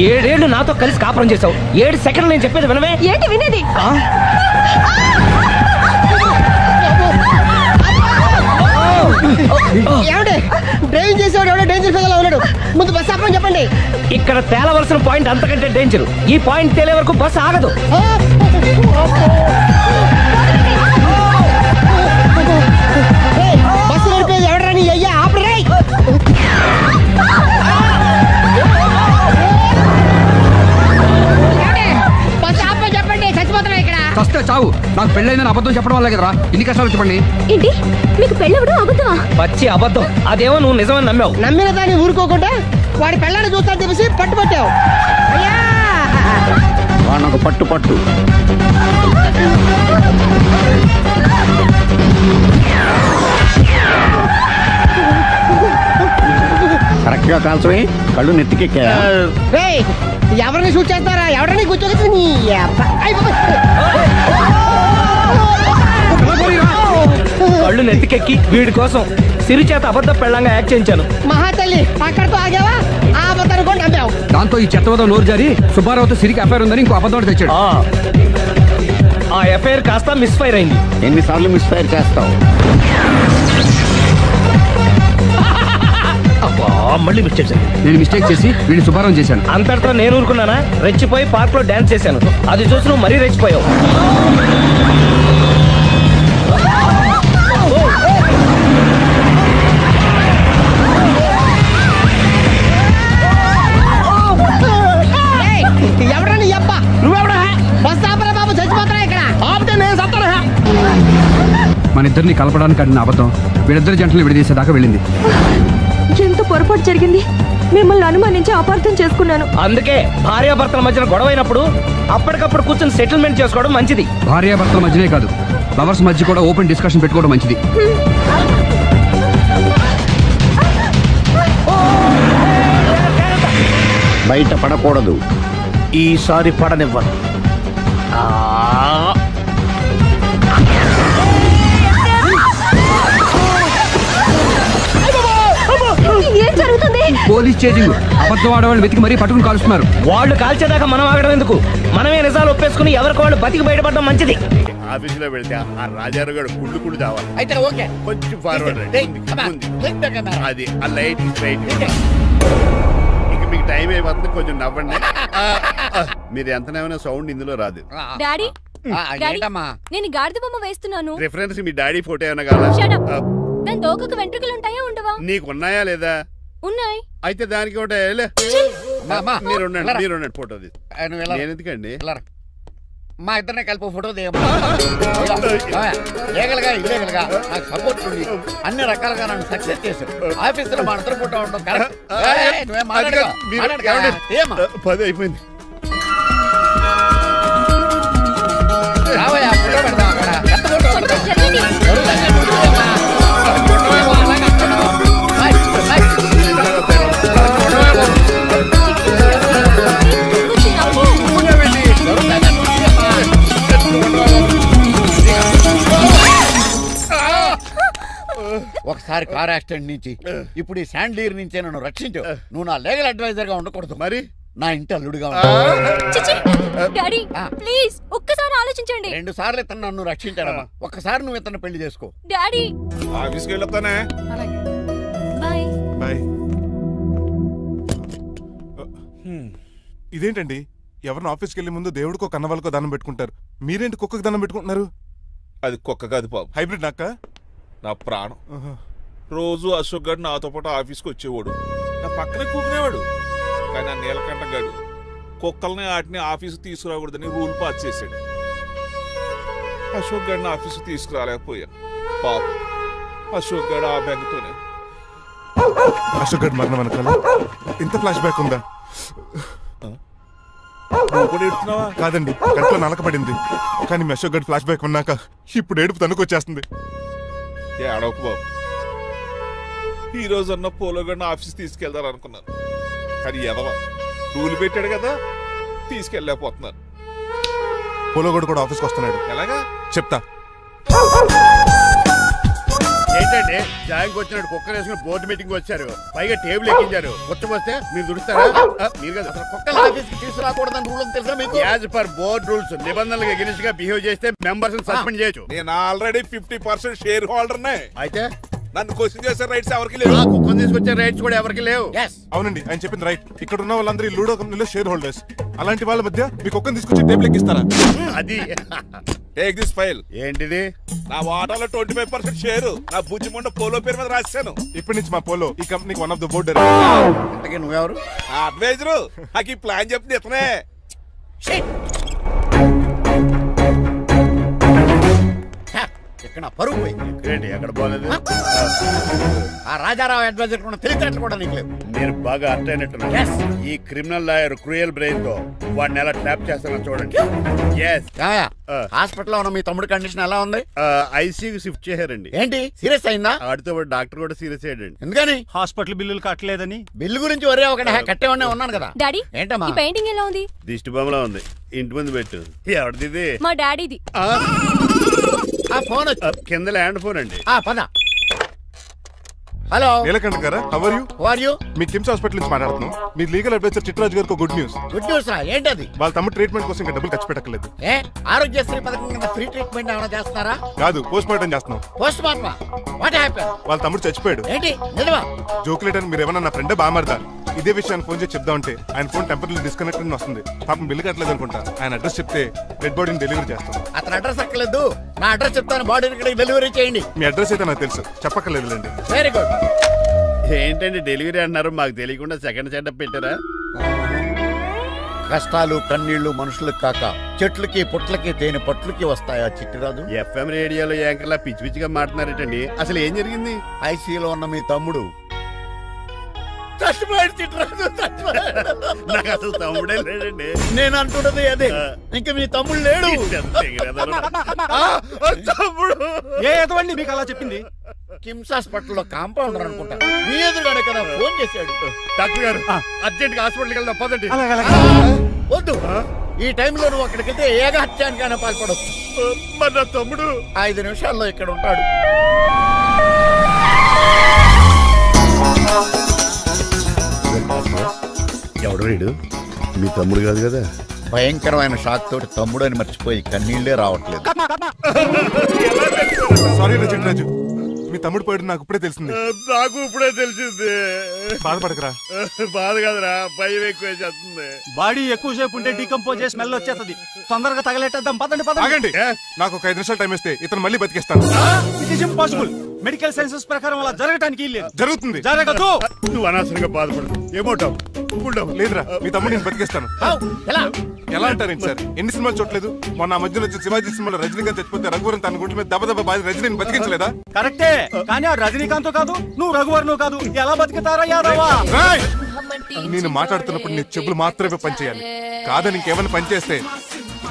ఏడేళ్లు నాతో కలిసి కాపురం చేసావు. 7 సెకండ్లు నేను చెప్పేది వినవే. ఏంటి వినేది? ఏమండి డ్రైవింగ్ చేసేవాడు ఎవడో డేంజర్ ఫీల్ ఉన్నాడు. ముందు బస్ ఆపమని చెప్పండి. ఇక్కడ తేలవలసిన పాయింట్ అంతకంటే డేంజర్. ఈ పాయింట్ తేలే వరకు బస్సు ఆగదు. బస్సు నడిపేది ఎవడరా నీ అయ్యా? ఆపరే. బస్సు ఆపమని చెప్పండి. చచ్చిపోతున్నా ఇక్కడ. ఫస్ట్ చావు. నాకు పెళ్ళైందని అబద్ధం చెప్పడం వల్ల కదరా ఇన్ని కష్టాలు చెప్పండి. ఏంటి మీకు పెళ్ళవడం అబద్ధమా? పచ్చి అబద్ధం. అదేమో నువ్వు నిజమని నమ్మావు. నమ్మిన దాన్ని ఊరుకోకుండా వాడి పెళ్ళాన్ని చూస్తాను చెప్పేసి పట్టుబట్టావు. అయ్యా వాడినొక పట్టు పట్టు. కరెక్ట్ గా కాల్చవి. కళ్ళు నెత్తికెక్కా. ఎవరిని షూట్ చేస్తారా? ఎవరిని కూర్చోగచ్చు నీ కళ్ళు నెత్తికెక్కి వీడి కోసం సిరి చేత అబద్ధ పెళ్ళంగా యాక్ట్ చేయించాను. మహాతల్లి అక్కడితో ఆగావా? ఆ అబద్ధాన్ని కూడా నమ్మావు. దాంతో ఈ చెత్తవదో నోరు జారి సుబ్బారావుతో సిరికి అఫైర్ ఉందని ఇంకో అబద్ధం తెచ్చాడు. ఆ ఎఫ్ఐఆర్ కాస్త మిస్ఫైర్ అయింది. ఎన్నిసార్లు మిస్ఫైర్ చేస్తావు? మళ్ళీ మిస్టేక్. నేను మిస్టేక్ చేసి వీడిని సుబ్బారావు చేశాను. అంతటితో నేను ఊరుకున్నానా? రెచ్చిపోయి పార్క్ లో డాన్స్ చేశాను. అది చూసి నువ్వు మరీ రెచ్చిపోయావు. ఎవరా నీ అబ్బా? నువ్వెవడా? బస్ ఆపరా బాబు, చచ్చిపోతారా ఇక్కడ. ఆపితే నేను సత్తారా? మన ఇద్దరిని కలపడానికి అడిగిన అబద్ధం వీళ్ళిద్దరి జంటలు విడదీసేదాకా వెళ్ళింది. ఎంత పొరపాటు జరిగింది. మిమ్మల్ని అనుమానించి అపార్థం చేసుకున్నాను. అందుకే భార్యాభర్తల మధ్యన గొడవైనప్పుడు అప్పటికప్పుడు కూర్చొని సెటిల్మెంట్ చేసుకోవడం మంచిది. భార్యాభర్తల మధ్యనే కాదు, లవర్స్ మధ్య కూడా ఓపెన్ డిస్కషన్ పెట్టుకోవడం మంచిది. బయట పడకూడదు. ఈసారి పడనివ్వను. ఏం జరుగుతుంది? Police chasing. అబద్ధం ఆడవాళ్ళు వెతికి మరీ పట్టుకుని కాలుస్తున్నారు. వాళ్ళు కాల్చేదాకా మనం ఆగడం ఎందుకు? మనమే నిజాలు ఒప్పేసుకుని ఎవరికి వాళ్ళు బతికి బయటపడడం మంచిది. ఆఫీసులో వెళ్తే ఆ రాజారావు గారు కుళ్ళు చావాలి. అయితే ఓకే, కొంచెం ఫార్వర్డ్ అది ఆ లైట్ స్ట్రైట్. ఇక మీకు టైం అయిపోతుంది, కొంచెం నవ్వండి. మీరు ఎంతనేమైనా సౌండ్ ఇందులో రాదు. డాడీ ఏంటమ్మా? నేను గాడిద బొమ్మ వేస్తున్నాను. రిఫరెన్స్ మీ డాడీ ఫోటో ఏమైనా కావాలా? దాని తోకకు వెంట్రుకలు ఉంటాయా ఉండవా? నీకు ఉన్నాయా లేదా? ఉన్నాయి. అయితే దానికి ఒకటే మీరు ఉండండి ఫోటో తీసి. నేను ఎందుకండి మా ఇద్దరిని కలిపి ఫోటో దిగలుగా ఇల్లేగలుగా నాకు సపోర్ట్ ఉండి అన్ని రకాలుగా నన్ను సక్సెస్ చేశారు. ఆఫీసులో మా ఇద్దరు ఫోటో ఉండడం పది అయిపోయింది. రావయ్యా ఫోటో పెడదాం అక్కడ. ఎంత ఫోటో పెడదాం? ఒకసారి కార్ యాక్సిడెంట్ నుంచి ఇప్పుడు ఈ శాండ్లీర్ నుంచే నన్ను రక్షించు. నువ్వు నా లీగల్ అడ్వైజర్ గా ఉండకూడదు, మరి నా ఇంటి అల్లుడుగా డాడీ ప్లీజ్ ఒక్కసారి ఆలోచించండి. 2 సార్లు ఇతను నన్ను రక్షించాడమ్మా. ఒక్కసారి నువ్వు ఇతను పెళ్లి చేసుకో. డాడీ ఆఫీస్కి వెళ్ళొస్తానే. Bye bye. ఇదేంటండి, ఎవరిని ఆఫీస్కి వెళ్ళే ముందు దేవుడికో కన్నవాళ్ళకో దండం పెట్టుకుంటారు, మీరేంటి కుక్కకి దండం పెట్టుకుంటున్నారు? అది కుక్క కాదు బాబు, హైబ్రిడ్ నక్క. నా ప్రాణం. రోజు అశోక్ గడు నాతో పాటు ఆఫీస్కి వచ్చేవాడు, నా పక్కనే కూకునేవాడు. కానీ ఆ నీలకంఠ గడు కుక్కల్ని వాటిని ఆఫీస్కి తీసుకురాకూడదని రూల్ పాస్ చేశాడు. అశోక్ గడిని ఆఫీస్కి తీసుకురాలేకపోయాను. పాపం అశోక్ గడు ఆ బెంగతోనే. అశోక్ గడ్ మరణం వెనకాల ఇంత ఫ్లాష్ బ్యాక్ ఉందా? కాదండి, కంట్లో నలకపడింది. కానీ మీ అశోక్ గడ్ ఫ్లాష్ బ్యాక్ ఉన్నాక ఇప్పుడు ఏడుపు తనుకొచ్చేస్తుంది. ఏడవకు బాబు, ఈ రోజు అన్న పోలో గడిని ఆఫీస్ తీసుకెళ్దారు అనుకున్నాను. కానీ ఎదవ రూల్ పెట్టాడు కదా, తీసుకెళ్ళలేకపోతున్నాను. పోలోగోడు కూడా ఆఫీస్కి వస్తున్నాడు. ఎలాగా చెప్తా. ఏంటంటే జాయింగ్ వచ్చినట్టు కుక్కలు వేసుకుని బోర్డు మీటింగ్ వచ్చారు, పైగా టేబుల్ ఎక్కించారు. వస్తే మీరు దుడుస్తారా? మీరు కదా కుక్కలు ఆఫీస్కి తీసుకురాకూడదని రూల్ తెలుసా మీకు? యాజ్ పర్ బోర్డ్ రూల్స్ నిబంధనలకు ఎగనిస్ట్ గా బిహేవ్ చేస్తే మెంబర్స్ సస్పెండ్ చేయొచ్చు. నేను ఆల్రెడీ 50% షేర్ హోల్డర్ నే. అయితే నన్ను క్వశ్చన్ చేసే రైట్స్ ఎవరికి లేవు. కుక్కను తీసుకొచ్చే రైట్స్ కూడా ఎవరికి లేవు. అవునండి, ఆయన చెప్పింది రైట్. ఇక్కడ ఉన్న వాళ్ళందరూ ఈ లూడో కంపెనీలో షేర్ హోల్డర్స్. అలాంటి వాళ్ళ మధ్య మీ కుక్కను తీసుకొచ్చి టేబుల్ ఎక్కిస్తారా? అది టేక్ దిస్ ఫైల్. ఏంటిది? నా వాటాలో 25% షేరు నా బుజ్జిమండ పోలో పేరు మీద రాశాను. ఇప్పటి నుంచి మా పోలో ఈ కంపెనీకి వన్ ఆఫ్ ద బోర్డ్. ఇంతకీ నువ్వెవరు? అడ్వైజరు. నాకు ఈ ప్లాన్ చెప్పింది ఇతనే. ఇక్కడ పరుగు పోయింది. ఎక్కడ పోలేదు. ఆ రాజారావు అడ్వైజర్ కూడా తెలియటట్లు కూడా నీకు లేదు. మీరు బాగా అర్థం అయినట్టున్నారు. ఈ క్రిమినల్ లాయర్ క్రూయల్ బ్రెయిన్ తో వాడిని ఎలా ట్రాప్ చేస్తానో చూడండి. హాస్పిటల్ లో ఉన్న మీ తమ్ముడు కండిషన్ ఎలా ఉంది? ఐసీయూకి షిఫ్ట్ చేశారండి. ఏంటి సీరియస్ అయిందా? ఆడితో డాక్టర్ కూడా సీరియస్ అయ్యాడండి. ఎందుకని? హాస్పిటల్ బిల్లులు కట్టలేదని. బిల్లు గురించి ఒరే ఒకటి కట్టేవాడినే ఉన్నాను కదా. డాడీ ఏంటమ్మా ఈ పెయింటింగ్ ఎలా ఉంది? దిష్టి బొమ్మలా ఉంది. ఇంటి ముందు పెట్టు. ఎవరిది? మా డాడీది. ఆ ఫోన్ కింద ల్యాండ్ ఫోన్ అండి. పద. హలో నీలకంఠ గారా, how are you? How are you? మీ కిమ్స్ హాస్పిటల్ నుంచి మాట్లాడుతున్నాం. మీ లీగల్ అడ్వైజర్ చిట్రాజు గారికి గుడ్ న్యూస్. గుడ్ న్యూస్ రా? ఏంటది? వాళ్ళ తమ్ముడు ట్రీట్మెంట్ కోసం ఇంకా డబ్బులు ఖర్చు పెట్టలేదు. ఆరోగ్యశ్రీ పథకం కింద ఫ్రీ ట్రీట్మెంట్ ఏమైనా చేస్తున్నారా? కాదు, పోస్ట్ మార్టం చేస్తున్నాం. పోస్ట్ మార్టమా? What happen? వాళ్ళ తమ్ముడు చచ్చిపోయాడు. ఏంటి నిజమా? జోకులేటని మీరు ఏమన్నా నా ఫ్రెండ్ బామర్దా. ఇదే విషయాన్ని ఫోన్ చేసి చెప్దామంటే ఆయన ఫోన్ టెంపరీ డిస్కనెక్ట్ అని వస్తుంది. పాపం బిల్లు కట్టలేదు అనుకుంటా. ఆయన అడ్రస్ చెప్తే డెడ్ బాడీని డెలివరీ చేస్తాం. అతను అడ్రస్ అక్కర్లేదు, నా అడ్రస్ చెప్తాను. బాడీని ఇక్కడ డెలివరీ చేయండి. మీ అడ్రస్ అయితే నాకు తెలుసు, చెప్పక్కర్లేదులేండి. Very good. ఏంటండి డెలివరీ అన్నారు, మాకు తెలియకుండా సెకండ్ సెటప్ పెట్టారా? కష్టాలు కన్నీళ్లు మనుషులకు కాక చెట్లకి పుట్లకి తేనె పట్లకి వస్తాయా చిట్టిరాజు? ఎఫ్ఎం రేడియోలో యాంకర్లా పిచ్చి పిచ్చిగా మాట్లాడారేటండి. అసలు ఏం జరిగింది? ఐసీయూలో ఉన్న మీ తమ్ముడు చచ్చిపోయాడు. చిట్టిరాజు నాకు అసలు తమ్ముడే లేడండి. నేను అంటున్నది అదే. ఇంకా మీ తమ్ముడు లేడు. తమ్ముడు ఏదండి మీకు అలా చెప్పింది? కిమ్స్ హాస్పిటల్లో కాంపౌండర్ అనుకుంటా మీ ఎదురుగానే కదా ఫోన్ చేశాడు. డాక్టర్ గారు అర్జెంట్ గా హాస్పిటల్కి వెళ్దాం పదండి. వద్దు, ఈ టైంలో నువ్వు అక్కడికి వెళ్తే ఏకహత్యానికైనా పాల్పడవచ్చు. మరి నా తమ్ముడు 5 నిమిషాల్లో ఇక్కడ ఉంటాడు. ఎవడు రీడు? మీ తమ్ముడు కాదు కదా? భయంకరమైన షాక్ తోటి తమ్ముడు అని మర్చిపోయి కన్నీళ్లే రావట్లేదు. సారీ చిట్రాజు, మీ తమ్ముడు పోయాడు నాకు ఇప్పుడే తెలిసింది. నాకు ఇప్పుడే తెలిసింది. బాధపడకరా. బాధ కాదురా, భయం ఎక్కువ చేస్తుంది. బాడీ ఎక్కువసేపు ఉంటే డీకంపోజ్ చేసి స్మెల్ వచ్చేస్తుంది. తొందరగా తగలెట్టేద్దాం. పదండి పదండి. ఆగండి, నాకు ఒక 5 నిమిషాలు టైం ఇస్తే ఇతను మళ్ళీ బతికేస్తాను. It is impossible. Medical sciences ప్రకారం అలా జరగడానికి లేదు. జరుగుతుంది. జరగదు. నువ్వు అనవసరంగా బాధపడదు. ఏమోటావు? లేదురా, మీ తమ్ముడు నేను బతికేస్తాను. ఎలా అంటారేంటి సార్? ఎన్ని సినిమాలు చూడలేదు? మొన్న ఆ మధ్యలో వచ్చి శివాజీ సినిమాలో రజనీకాంత్ చచ్చిపోతే రఘువరన్ తన గుండె మీద దెబ్బ బాధ రజనీని బతికించలేదా? కరెక్టే, కానీ ఆ రజనీకాంత్ కాదు, నువ్వు రఘువర్ను కాదు. ఎలా బతుకుతారా యాదవా? నేను మాట్లాడుతున్నప్పుడు నీ చెప్పులు మాత్రమే పనిచేయాలి. కాదని ఇంకేమైనా పనిచేస్తే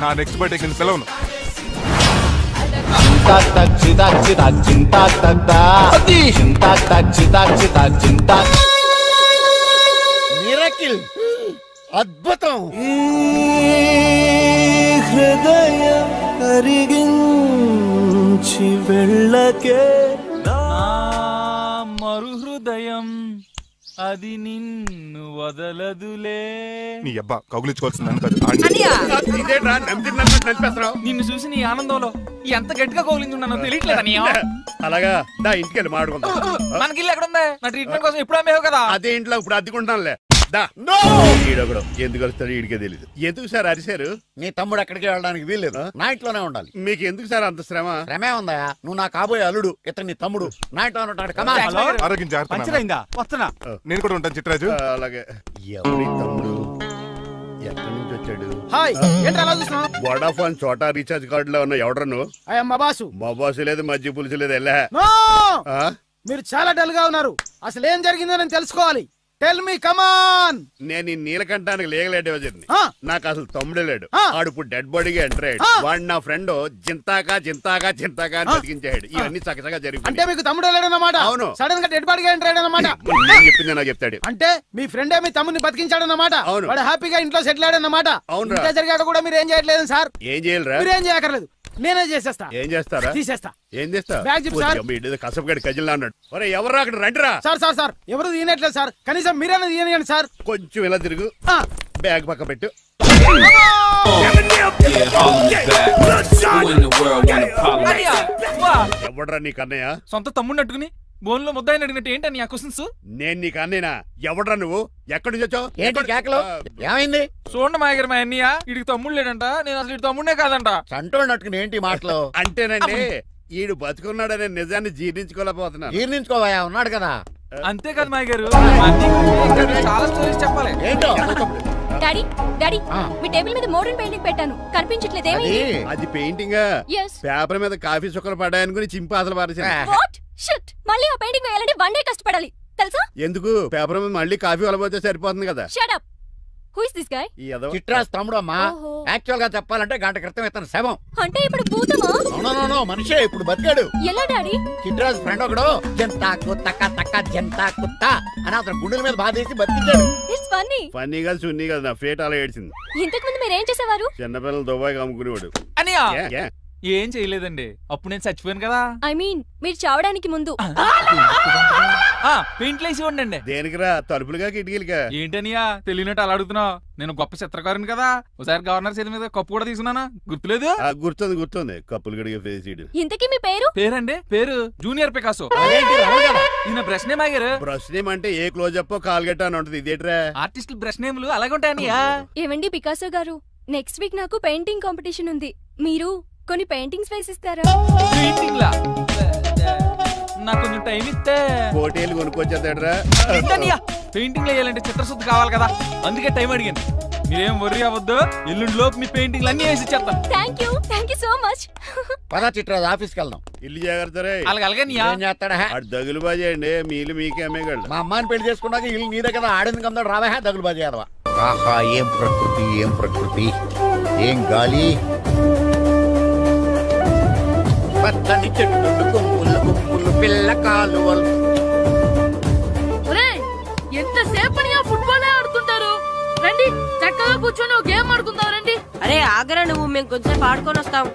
నా నెక్స్ట్ బర్త్డేకి నేను సెలవును. మిరకిల్, అద్భుతం. హృదయం కరిగించి వెళ్ళకే మరు హృదయం అది నిన్ను వదలదులే. నీ అబ్బా కౌగులించుకోవాల్సిందని కాదు. నిన్ను చూసి నీ ఆనందంలో ఎంత గట్టిగా కౌగులించున్నానో తెలియట్లేదని. అలాగా నా ఇంటికి వెళ్ళి మాట్లాడుకుందాం. మనకి ఇల్లు ఎక్కడుంది? నా ట్రీట్మెంట్ కోసం ఎప్పుడు అమ్మేవు కదా. అదే ఇంట్లో ఇప్పుడు అద్దెకుంటానులే. ఈడొకడు ఎందుకు వస్తాడు ఈడికే తెలియదు. ఎందుకు సార్ అరిశారు? నీ తమ్ముడు ఎక్కడికి వెళ్ళడానికి వీల్లేదు, నా ఇంట్లోనే ఉండాలి. మీకు ఎందుకు సార్ అంత శ్రమ? శ్రమే ఉందా? నువ్వు నా కాబోయే అల్లుడు, ఇతను నీ తమ్ముడు, నా ఇంట్లోనే ఉంటాడు. ఆరోగ్యం జాగ్రత్త. వస్తున్నా. నేను కూడా ఉంటాను చిట్రాజు. అలాగే. ఎవరి తమ్ముడు? ఎక్కడి నుంచి వచ్చాడు? హాయ్, ఏంటి అలా చూస్తున్నావు? వడాఫోన్ చోటా రీఛార్జ్ కార్డు లో ఉన్న ఎవడను? మా బాసు. మా బాసు లేదు, మజ్జి పులుసు లేదు. వెళ్ళా. మీరు చాలా డల్ గా ఉన్నారు. అసలు ఏం జరిగిందో నేను తెలుసుకోవాలి. టెల్ మీ, కమాన్. నేను ఈ నీలకంఠానికి లీగల్ అడ్వైజర్ని. నాకు అసలు తమ్ముడే లేడు. ఆడు ఇప్పుడు డెడ్ బాడీగా ఎంటర్ అయ్యాడు. వాడు నా ఫ్రెండ్ జింతాకా జింతాకా జింతాకా అని బతికించాడు. ఇవన్నీ చక్కగా జరిగింది. అంటే మీకు తమ్ముడే లేడన్నమాట? అవును. సడన్ గా డెడ్ బాడీగా ఎంటర్ అయ్యాడన్నమాట. నేను చెప్పింది నాకు చెప్తాడు. అంటే మీ ఫ్రెండే మీ తమ్ముని బతికించాడన్నమాట. అవును. వాడు హ్యాపీగా ఇంట్లో సెటిల్ అయ్యాడన్నమాట. అవును. ఇంత జరిగాక కూడా మీరు ఏం చేయట్లేదు సార్? ఏం చేయాలరా? మీరేం చేయక్కర్లేదు, నేనే చేసేస్తా. ఏం చేస్తారా? తీసేస్తా. ఏం చేస్తా? Bag zip sir. కసపగడి కజిల్లా అన్నాడు. ఒరే ఎవరు అక్కడ రండిరా. సార్ సార్ సార్, ఎవరు తీయనట్లేదు సార్. కనీసం మీరైనా తీయనియండి సార్. కొంచెం ఇలా తిరుగు. బ్యాగ్ పక్క పెట్టు. ఎవడరా నీ కన్నయ్య? సొంత తమ్ముడిని అట్టుకుని బోన్లో ముద్దాయిని అడిగినట్టు ఏంటని ఆ క్వశ్చన్స్? నేను నీకు అన్నయ్యనా? ఎవడ్రా నువ్వు? ఎక్కడి నుంచి వచ్చావు? ఏంటి కేకలు? ఏమైంది? చూడండి మా దగ్గర మా అన్నయ్య ఇడికి తమ్ముడు లేడంట. నేను అసలు ఇటు తమ్ముడే కాదంట. చంటోడినట్టుకుని ఏంటి మాటలు? అంటేనండి ఈడు బతుకున్నాడనే నిజాన్ని జీర్ణించుకోలేకపోతున్నా. జీర్ణించుకోవా, ఉన్నాడు కదా. అంతేకాదు మా గారు, చాలా స్టోరీస్ చెప్పాలి. ఏంటో డాడీ డాడీ మీ టేబుల్ మీద మోడర్న్ పెయింటింగ్ పెట్టాను, కనిపించట్లేదు. అది పెయింటింగ్ పేపర్ మీద కాఫీ చుక్కలు పడ్డాయనుకుని చింపి అసలు పారేసాను. మళ్ళీ ఆ పెయింటింగ్ వేయాలంటే 1 డే కష్టపడాలి తెలుసా? ఎందుకు? పేపర్ మీద మళ్ళీ కాఫీ వలపోతే సరిపోతుంది కదా. Shut up. Who is this guy? Chitraj తమ్ముడు అమ్మా. యాక్చువల్ గా చెప్పాలంటే గంట క్రితం ఇతను శవం. అంటే ఇప్పుడు భూతమా? నో మనిషే, ఇప్పుడు బతికాడు. ఎలా డాడీ? చిట్రాజ్ ఫ్రెండ్ ఒకడు జంతా కుత్తక తక్క జంతా కుత్త అని అతను గుండెల మీద బాధేసి బతికాడు. It's funny. ఫన్నీ కాదు, సున్నీ కాదు, నా ఫేట్ అలా ఏడ్చింది. ఇంతకు ముందు మీరు ఏం చేసేవారు? చిన్నపిల్లలు దుబాయ్ అమ్ముకునేవాడు. అనియా ఏం చేయలేదండి, అప్పుడు నేను చచ్చిపోయాను కదా. ఐ మీన్ మీరు చావడానికి ముందు. పెయింట్లు వేసి ఉండండి. దేనికిరా? తలుపులుగా కిటికీలుగా? ఏంటనియా తెలియనట్టు అలా అడుగుతున్నావు? నేను గొప్ప చిత్రకారుని కదా. ఒకసారి గవర్నర్ చేతి మీద కప్పు కూడా తీసుకున్నానా? గుర్తులేదు? గుర్తుంది. కప్పులు గడిగే ఫేస్. ఇంతకీ మీ పేరు? పేరండి పేరు జూనియర్ పికాసో. ఈయన బ్రష్ నేమ్ ఆగారు. బ్రష్ నేమ్ అంటే ఏ క్లోజ్ అప్ కాల్గెట్ అని ఉంటుంది. ఇదేట్రా? ఆర్టిస్టులు బ్రష్ నేమ్లు అలాగే ఉంటాయనియా. ఏమండి పికాసో గారు, నెక్స్ట్ వీక్ నాకు పెయింటింగ్ కాంపిటీషన్ ఉంది. మీరు కొన్ని పెయింటింగ్స్ వేసిస్తారా? పెయింటింగ్లా? నాకు కొంచెం టైం ఇస్తే పోటీలు కొనుక్కొచ్చేద్దాడ్రా. పెయింటింగ్ వేయాలంటే చిత్రశుద్ధి కావాలి కదా, అందుకే టైం అడిగాను. మీరేం వర్రీ అవ్వద్దు, ఎల్లుండి లోపు మీ పెయింటింగ్లు అన్ని వేసి ఇచ్చేస్తాను. Thank you so much. పదా చిట్రాజ్ ఆఫీస్కి వెళ్దాం. ఇల్లు జాగ్రత్త రే. అలాగే ఏం చేస్తాడా? దగులు బాజీ అండి, మీలు మీకే అమ్మేగాళ్ళు. మా అమ్మాయిని పెళ్లి చేసుకున్నాక ఇల్లు నీదే కదా, ఆడింది కదా, రావా దగులు బాజీ అదవా. ఆహా, ఏం ప్రకృతి, ఏం ప్రకృతి, ఏం గాలి. పచ్చని చెట్లు, గుంపులు పిల్ల కాలువలు. ఎంతసేపు ఫుట్బాల్ ఆడుతుంటారు? రండి చక్కగా కూర్చొని ఒక గేమ్ ఆడుకుందాం రండి. అరే ఆగరా నువ్వు, మేము కొంచెం ఆడుకొని వస్తాం.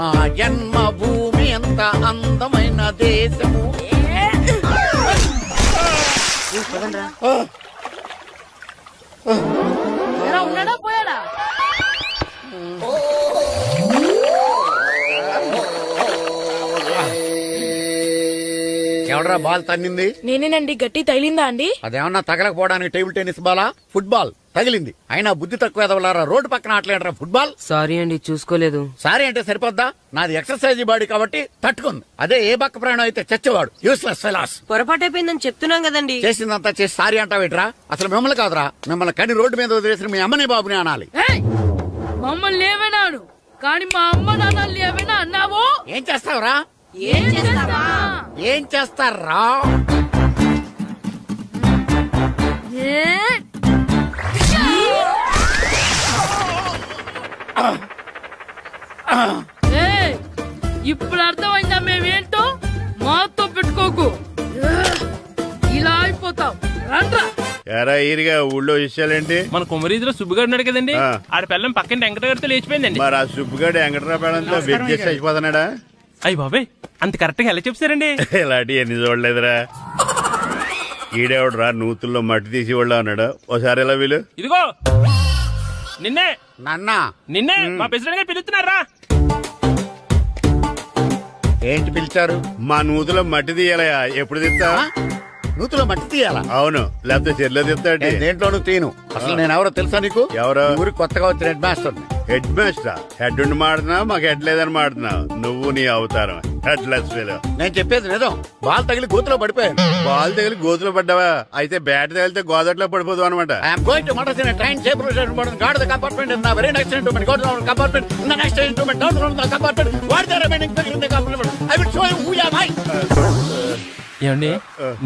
నా జన్మభూమి ఎంత అందమైన దేశము. ఉన్నాడా పోయాడా? ఎవడరా బాల్ తన్నింది? నేనేనండి. గట్టి తగిలిందా అండి? అదేమన్నా తగలకపోవడానికి టేబుల్ టెన్నిస్ బాలా, ఫుట్బాల్ తగిలింది. అయినా బుద్ధి తక్కువ ఎదవలారా, రోడ్డు పక్కన ఆటలేడరా ఫుట్బాల్. సారీ అండి, చూసుకోలేదు. సారీ అంటే సరిపోద్దా? నాది ఎక్సర్సైజ్ బాడీ కాబట్టి తట్టుకుంది. అదే ఏ బక్క ప్రాణం అయితే చచ్చేవాడు. Useless fellas. పొరపాటు అయిపోయిందని చెప్తున్నాం కదండి. చేసిందంతా చేసి సారీ అంటావేట్రా? అసలు మిమ్మల్ని కాదురా, మిమ్మల్ని కని రోడ్డు మీద వదిలేసిన మీ అమ్మని బాబుని అనాలి. మమ్మల్ని లేవనాడు కానీ మా అమ్మ నాన్న లేవనా అన్నావో? ఏం చేస్తావురా? ఏం చేస్తారా? ఇప్పుడు అర్థమైందా మేమేంటో? మాతో పెట్టుకోకు, ఇలా అయిపోతాం. రండ్రా. ఎరా ఈరిగా ఊళ్ళో విషయాలేంటి? మన కుమరీధిలో సుబ్బుగాడు ఉన్నాడు కదండి, ఆడ పిల్లం పక్కన వెంకటగారితో లేచిపోయిందండి. మరి ఆ సుబ్బుగాడు వెంకటరావు పిల్లంతో వెయిట్ చేసి అయిపోతున్నాడా? అయ్యి బాబాయ్, అంత కరెక్ట్ గా ఎలా చెప్తారండి? ఇలాంటి ఎన్ని చూడలేదురా. ఈడేవడరా నూతుల్లో మట్టి తీసి వాళ్ళు అన్నాడు. ఓసారి ఎలా వీలు? ఇదిగో నిన్నే నిన్నే మా ప్రెసిడెంట్ గారు పిలుస్తున్నారా? ఏంటి పిలిచారు? మా నూతులో మట్టి తీయాలయా. ఎప్పుడు తీస్తా? నూతులో మట్టి తీయాలా? అవును, లేకపోతే చెర్లో తీస్తాడు. దేంట్లోనూ తీను. అసలు నేను ఎవరో తెలుసా నీకు? ఎవరో? ఊరికి కొత్తగా వచ్చిన head master. Head master? Head ఉండి మాడుతున్నావు, మాకు హెడ్ లేదని మాడుతున్నావు. నువ్వు నీ అవతారం హెడ్ లెస్ ఫెలో. నేను చెప్పేది నిజం. బాల్ తగిలి గోతులో పడిపోయాను. బాల్ తగిలి గోతులో పడ్డావా? అయితే బ్యాట్ తగిలితే గోదట్లో పడిపోదు అనమాట. ఏమండి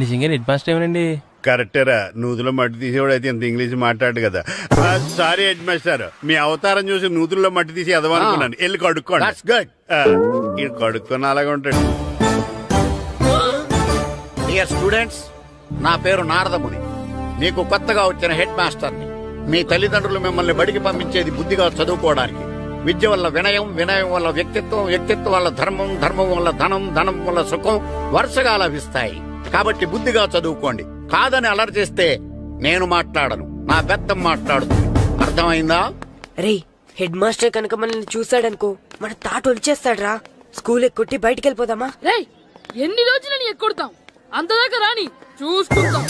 నిజంగా హెడ్ మాస్టర్ ఏమనండి? కరెక్టరా, నూతులో మట్టి తీసేవాడు అయితే ఇంత ఇంగ్లీష్ మాట్లాడు కదా. సారీ హెడ్ మాస్టర్, మీ అవతారం చూసి నూతుల్లో మట్టి తీసి ఎదవనుకున్నాను. వెళ్ళి కడుక్కోండి. ఇది కడుక్కొని అలాగే ఉంటాడు. డియర్ స్టూడెంట్స్, నా పేరు నారదముని. మీకు కొత్తగా వచ్చిన హెడ్ మాస్టర్ని. మీ తల్లిదండ్రులు మిమ్మల్ని బడికి పంపించేది బుద్ధిగా చదువుకోవడానికి. విద్య వల్ల వినయం, వినయం వల్ల వ్యక్తిత్వం, వ్యక్తిత్వం వల్ల ధర్మం, ధర్మం వల్ల ధనం, ధనం వల్ల సుఖం వరుసగా లభిస్తాయి. కాబట్టి బుద్ధిగా చదువుకోండి. కాదని అలర్ చేస్తే నేను మాట్లాడను, నా పెద్దం మాట్లాడుతుంది. అర్థమైందా? రే, హెడ్ మాస్టర్ కనుక మనల్ని చూసాడనుకో, మన తాట వచ్చేస్తాడ్రా. స్కూల్ ఎక్కొట్టి బయటికి వెళ్ళిపోదామా? రేయ్ ఎన్ని రోజులని ఎక్కొడతాం, అంతదాకా రాని చూసుకుంటాం.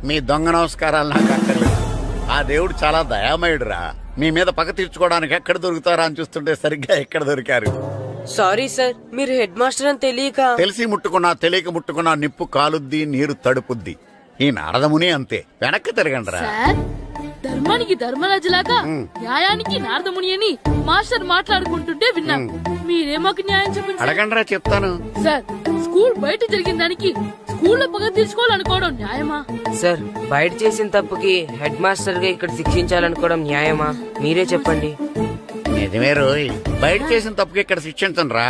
మీ దొంగ నమస్కారాలు నాకు అక్కర్లేదు. ఆ దేవుడు చాలా దయామయుడురా. మీ మీద పగ తీర్చుకోవడానికి ఎక్కడ దొరుకుతారా అని చూస్తుంటే సరిగ్గా ఎక్కడ దొరికారు. సారీ సార్, మీరు హెడ్ మాస్టర్ అని తెలియక. తెలిసి ముట్టుకున్నా తెలియక ముట్టుకున్నా నిప్పు కాలుద్ది, నీరు తడుపుద్ది. ఈ నారదముని అంతే. వెనక్కి తిరగండిరా. ధర్మానికి ధర్మరాజులాగా న్యాయానికి నారదముని అని మాస్టర్ మాట్లాడుకుంటుంటే విన్నాం. మీరే మాకు న్యాయం చెప్పండి. అడగండిరా చెప్తాను. సార్ స్కూల్ బయట జరిగిన దానికి స్కూల్లో పగ తీర్చుకోవాలనుకోవడం న్యాయమా? సార్ బయట చేసిన తప్పుకి హెడ్ మాస్టర్ గా ఇక్కడ శిక్షించాలనుకోవడం న్యాయమా? మీరే చెప్పండి. నిజమే రోయ్, బయట చేసిన తప్పుకి ఇక్కడ శిక్షించను రా.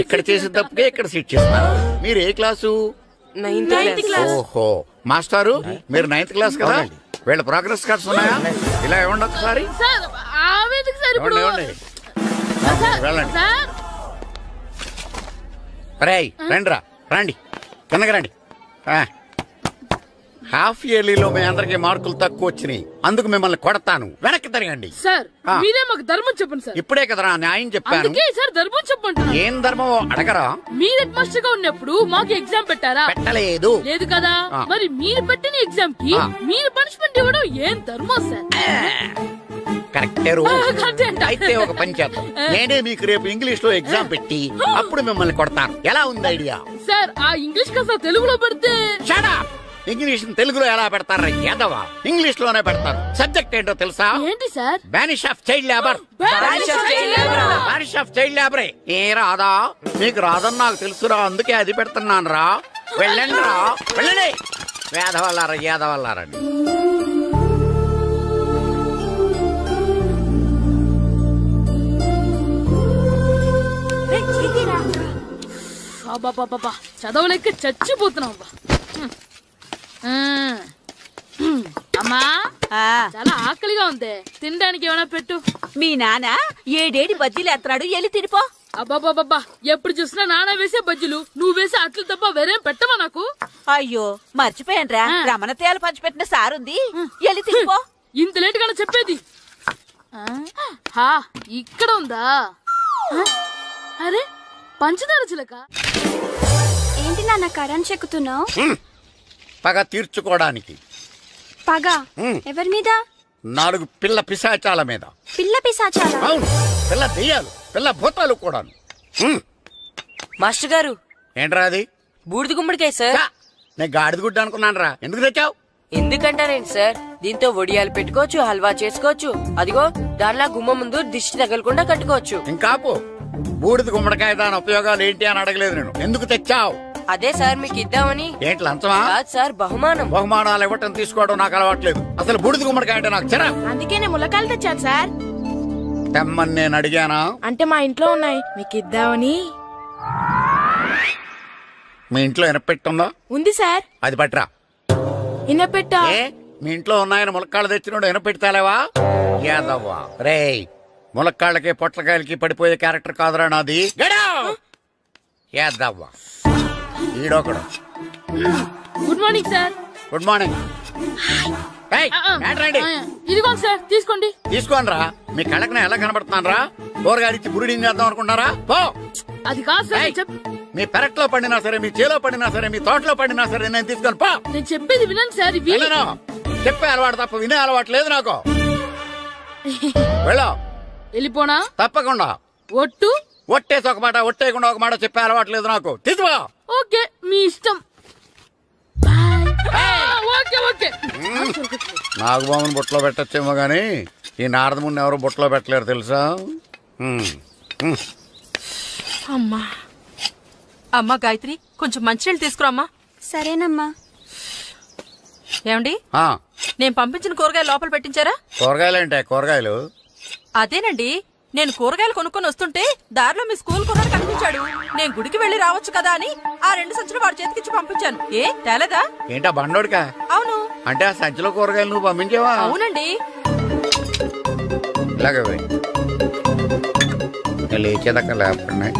ఇక్కడ చేసిన తప్పుకే ఇక్కడ శిక్షిస్తున్నారు. మీరు ఏ క్లాసు? 9th class. ఓహో మాస్టారు, మీరు 9th క్లాస్ కదా? వీళ్ళ ప్రోగ్రెస్ కార్డ్స్ ఉన్నాయా? ఇలా ఇవ్వండి ఒకసారి. వెళ్ళండి. రేయ్ రండిరా, రండి కిందకి రండి. హాఫ్ ఇయర్లీలో మీ అందరికి మార్కులు తక్కువ వచ్చినాయి, అందుకు మిమ్మల్ని కొడతాను. వెనక్కి తిరగండి. సార్ మీరే మాకు ధర్మం చెప్పండి సార్. ఇప్పుడే కదరా న్యాయం చెప్పాను. సార్ ధర్మం చెప్పండి. ఏం ధర్మమో అడగరా? మీరు హెడ్ మాస్టర్ గా ఉన్నప్పుడు మాకు ఎగ్జామ్ పెట్టారా? పెట్టలేదు. లేదు కదా? మరి మీరు పెట్టిన ఎగ్జామ్ కి మీరు పనిష్మెంట్ ఇవ్వడం ఏం ధర్మం సార్? కరెక్టే. అయితే ఒక పని చేద్దాం, నేనే మీకు రేపు ఇంగ్లీష్ లో ఎగ్జామ్ పెట్టి అప్పుడు మిమ్మల్ని కొడతాను. ఎలా ఉంది ఐడియా? సార్ ఆ ఇంగ్లీష్ కాస్త తెలుగులో పెడితే. ఇంగ్లీష్ తెలుగులో ఎలా పెడతారా యాదవా? ఇంగ్లీష్ లోనే పెడతారు. సబ్జెక్ట్ ఏంటో తెలుసా? ఏంటి sir? Banish of child labour. Banish of child లేబరే. ఏ రాదా? మీకు రాదని నాకు తెలుసురా, అందుకే అది పెడుతున్నాను రా. వెళ్ళండి రా, వెళ్ళండి. వేదవల్లారా, యాదవల్లారండి. చదవలేక చచ్చిపోతున్నాం. అమ్మా చాలా ఆకలిగా ఉంది, తినడానికి ఏమైనా పెట్టు. మీ నాన్న 7 బజ్జీలు ఎత్తాడు, వెళ్ళి తినిపో. అబ్బాబాబా ఎప్పుడు చూసినా నాన్న వేసే బజ్జీలు, నువ్వు వేసే అట్లు తప్ప వేరేం పెట్టవా నాకు? అయ్యో మర్చిపోయానురా, రమణ తేలు పంచిపెట్టిన సారుంది, వెళ్ళి తినిపో. ఇంత లేట్ గా చెప్పేది. ఇక్కడ ఉందా? అరే పంచదార చిలక. ఏంటి నాన్న కరెంట్ చెక్కుతున్నావు? పగ తీర్చుకోవడానికి. పగ ఎవరి మీద? 4 పిల్ల పిశాచాల మీద. పిల్ల పిశాచాల? అవును, పిల్ల దెయ్యాలు, పిల్ల భూతాలు కూడా. మాస్టర్ గారు ఏంట్రా అది? బూడిద గుమ్మడికాయ సార్. నేను గాడిద గుడ్డ అనుకున్నాను రా. ఎందుకు తెచ్చావు? ఎందుకంటారేంటి సార్, దీంతో వడియాలు పెట్టుకోవచ్చు, హల్వా చేసుకోవచ్చు. అదిగో దానిలా గుమ్మ ముందు దిష్టి తగలకుండా కట్టుకోవచ్చు. ఇంకాపు బూడిద గుమ్మడికాయ దాని ఉపయోగాలు ఏంటి అని అడగలేదు నేను. ఎందుకు తెచ్చావు? అదే సార్ మీకు ఇద్దామని. ఏంటి లంచమా? కాదు సార్, బహుమానం. బహుమానాలు ఇవ్వటం తీసుకోవడం నాకు అలవాట్లేదు. అసలు బూడిద గుమ్మడికాయ అంటే నాకు చిరా. అందుకే నేను ములకాయలు తెచ్చాను సార్. తెమ్మని నేను అడిగానా? అంటే మా ఇంట్లో ఉన్నాయి, మీకు ఇద్దామని. మీ ఇంట్లో ఎనపెట్టుందా? ఉంది సార్. అది పట్రా. ఇనపెట్టా? మీ ఇంట్లో ఉన్నాయని ములక్కాళ్ళు తెచ్చినోడు ఎనపెడతాలేవా? యాదవ్వా రేయ్, ములక్కాళ్ళకి పొట్లకాయలకి పడిపోయే క్యారెక్టర్ కాదురా నాది. యాదవ్వా ఈడొకడు. Good morning sir. Good morning. ఇదిగోండి సార్, తీసుకోండి. తీసుకోండి రా. మీ కళ్ళకి ఎలా కనబడుతున్నాను రా? కూరగాయలిచ్చి బురిడింగ్ చేద్దాం అనుకుంటారా? పో. అది కాదు సార్. మీ పెరట్లో పండినా సరే, మీ చేలో పండినా సరే, మీ తోటలో పండినా సరే నేను తీసుకొని పో. నేను చెప్పేది వినండి సార్. చెప్పే అలవాటు తప్ప వినే అలవాటు లేదు నాకు. వెళ్ళో. వెళ్ళిపోనా? తప్పకుండా. ఒట్టు? ఒట్టేసి ఒక మాట, ఒట్టేయకుండా ఒక మాట చెప్పే అలవాటు లేదు నాకు. తీసుకో. ఓకే, మీ ఇష్టం. నాగబాబుని బుట్టలో పెట్టచ్చేమో గాని ఈ నారదముని ఎవరు బుట్టలో పెట్టలేరు తెలుసా? అమ్మా అమ్మా గాయత్రి, కొంచెం మంచినీళ్ళు తీసుకురామ్మా. సరేనమ్మా. ఏమండి, నేను పంపించిన కూరగాయలు లోపల పెట్టించారా? కూరగాయలు ఏంటే? కూరగాయలు అదేనండి, నేను కూరగాయలు కొనుక్కొని వస్తుంటే దారిలో మీ స్కూల్ కుర్రాడు కనిపించాడు. నేను గుడికి వెళ్లి రావచ్చు కదా అని ఆ 2 సంచులు వాడి చేతికిచ్చి పంపించాను. ఏ తేలేదా? ఏంటా బండోడికా? అవును. అంటే ఆ సంచిలో కూరగాయలు నువ్వు పంపించావా? అవునండి. ఇలాగే లేచేదాకా లేపండి.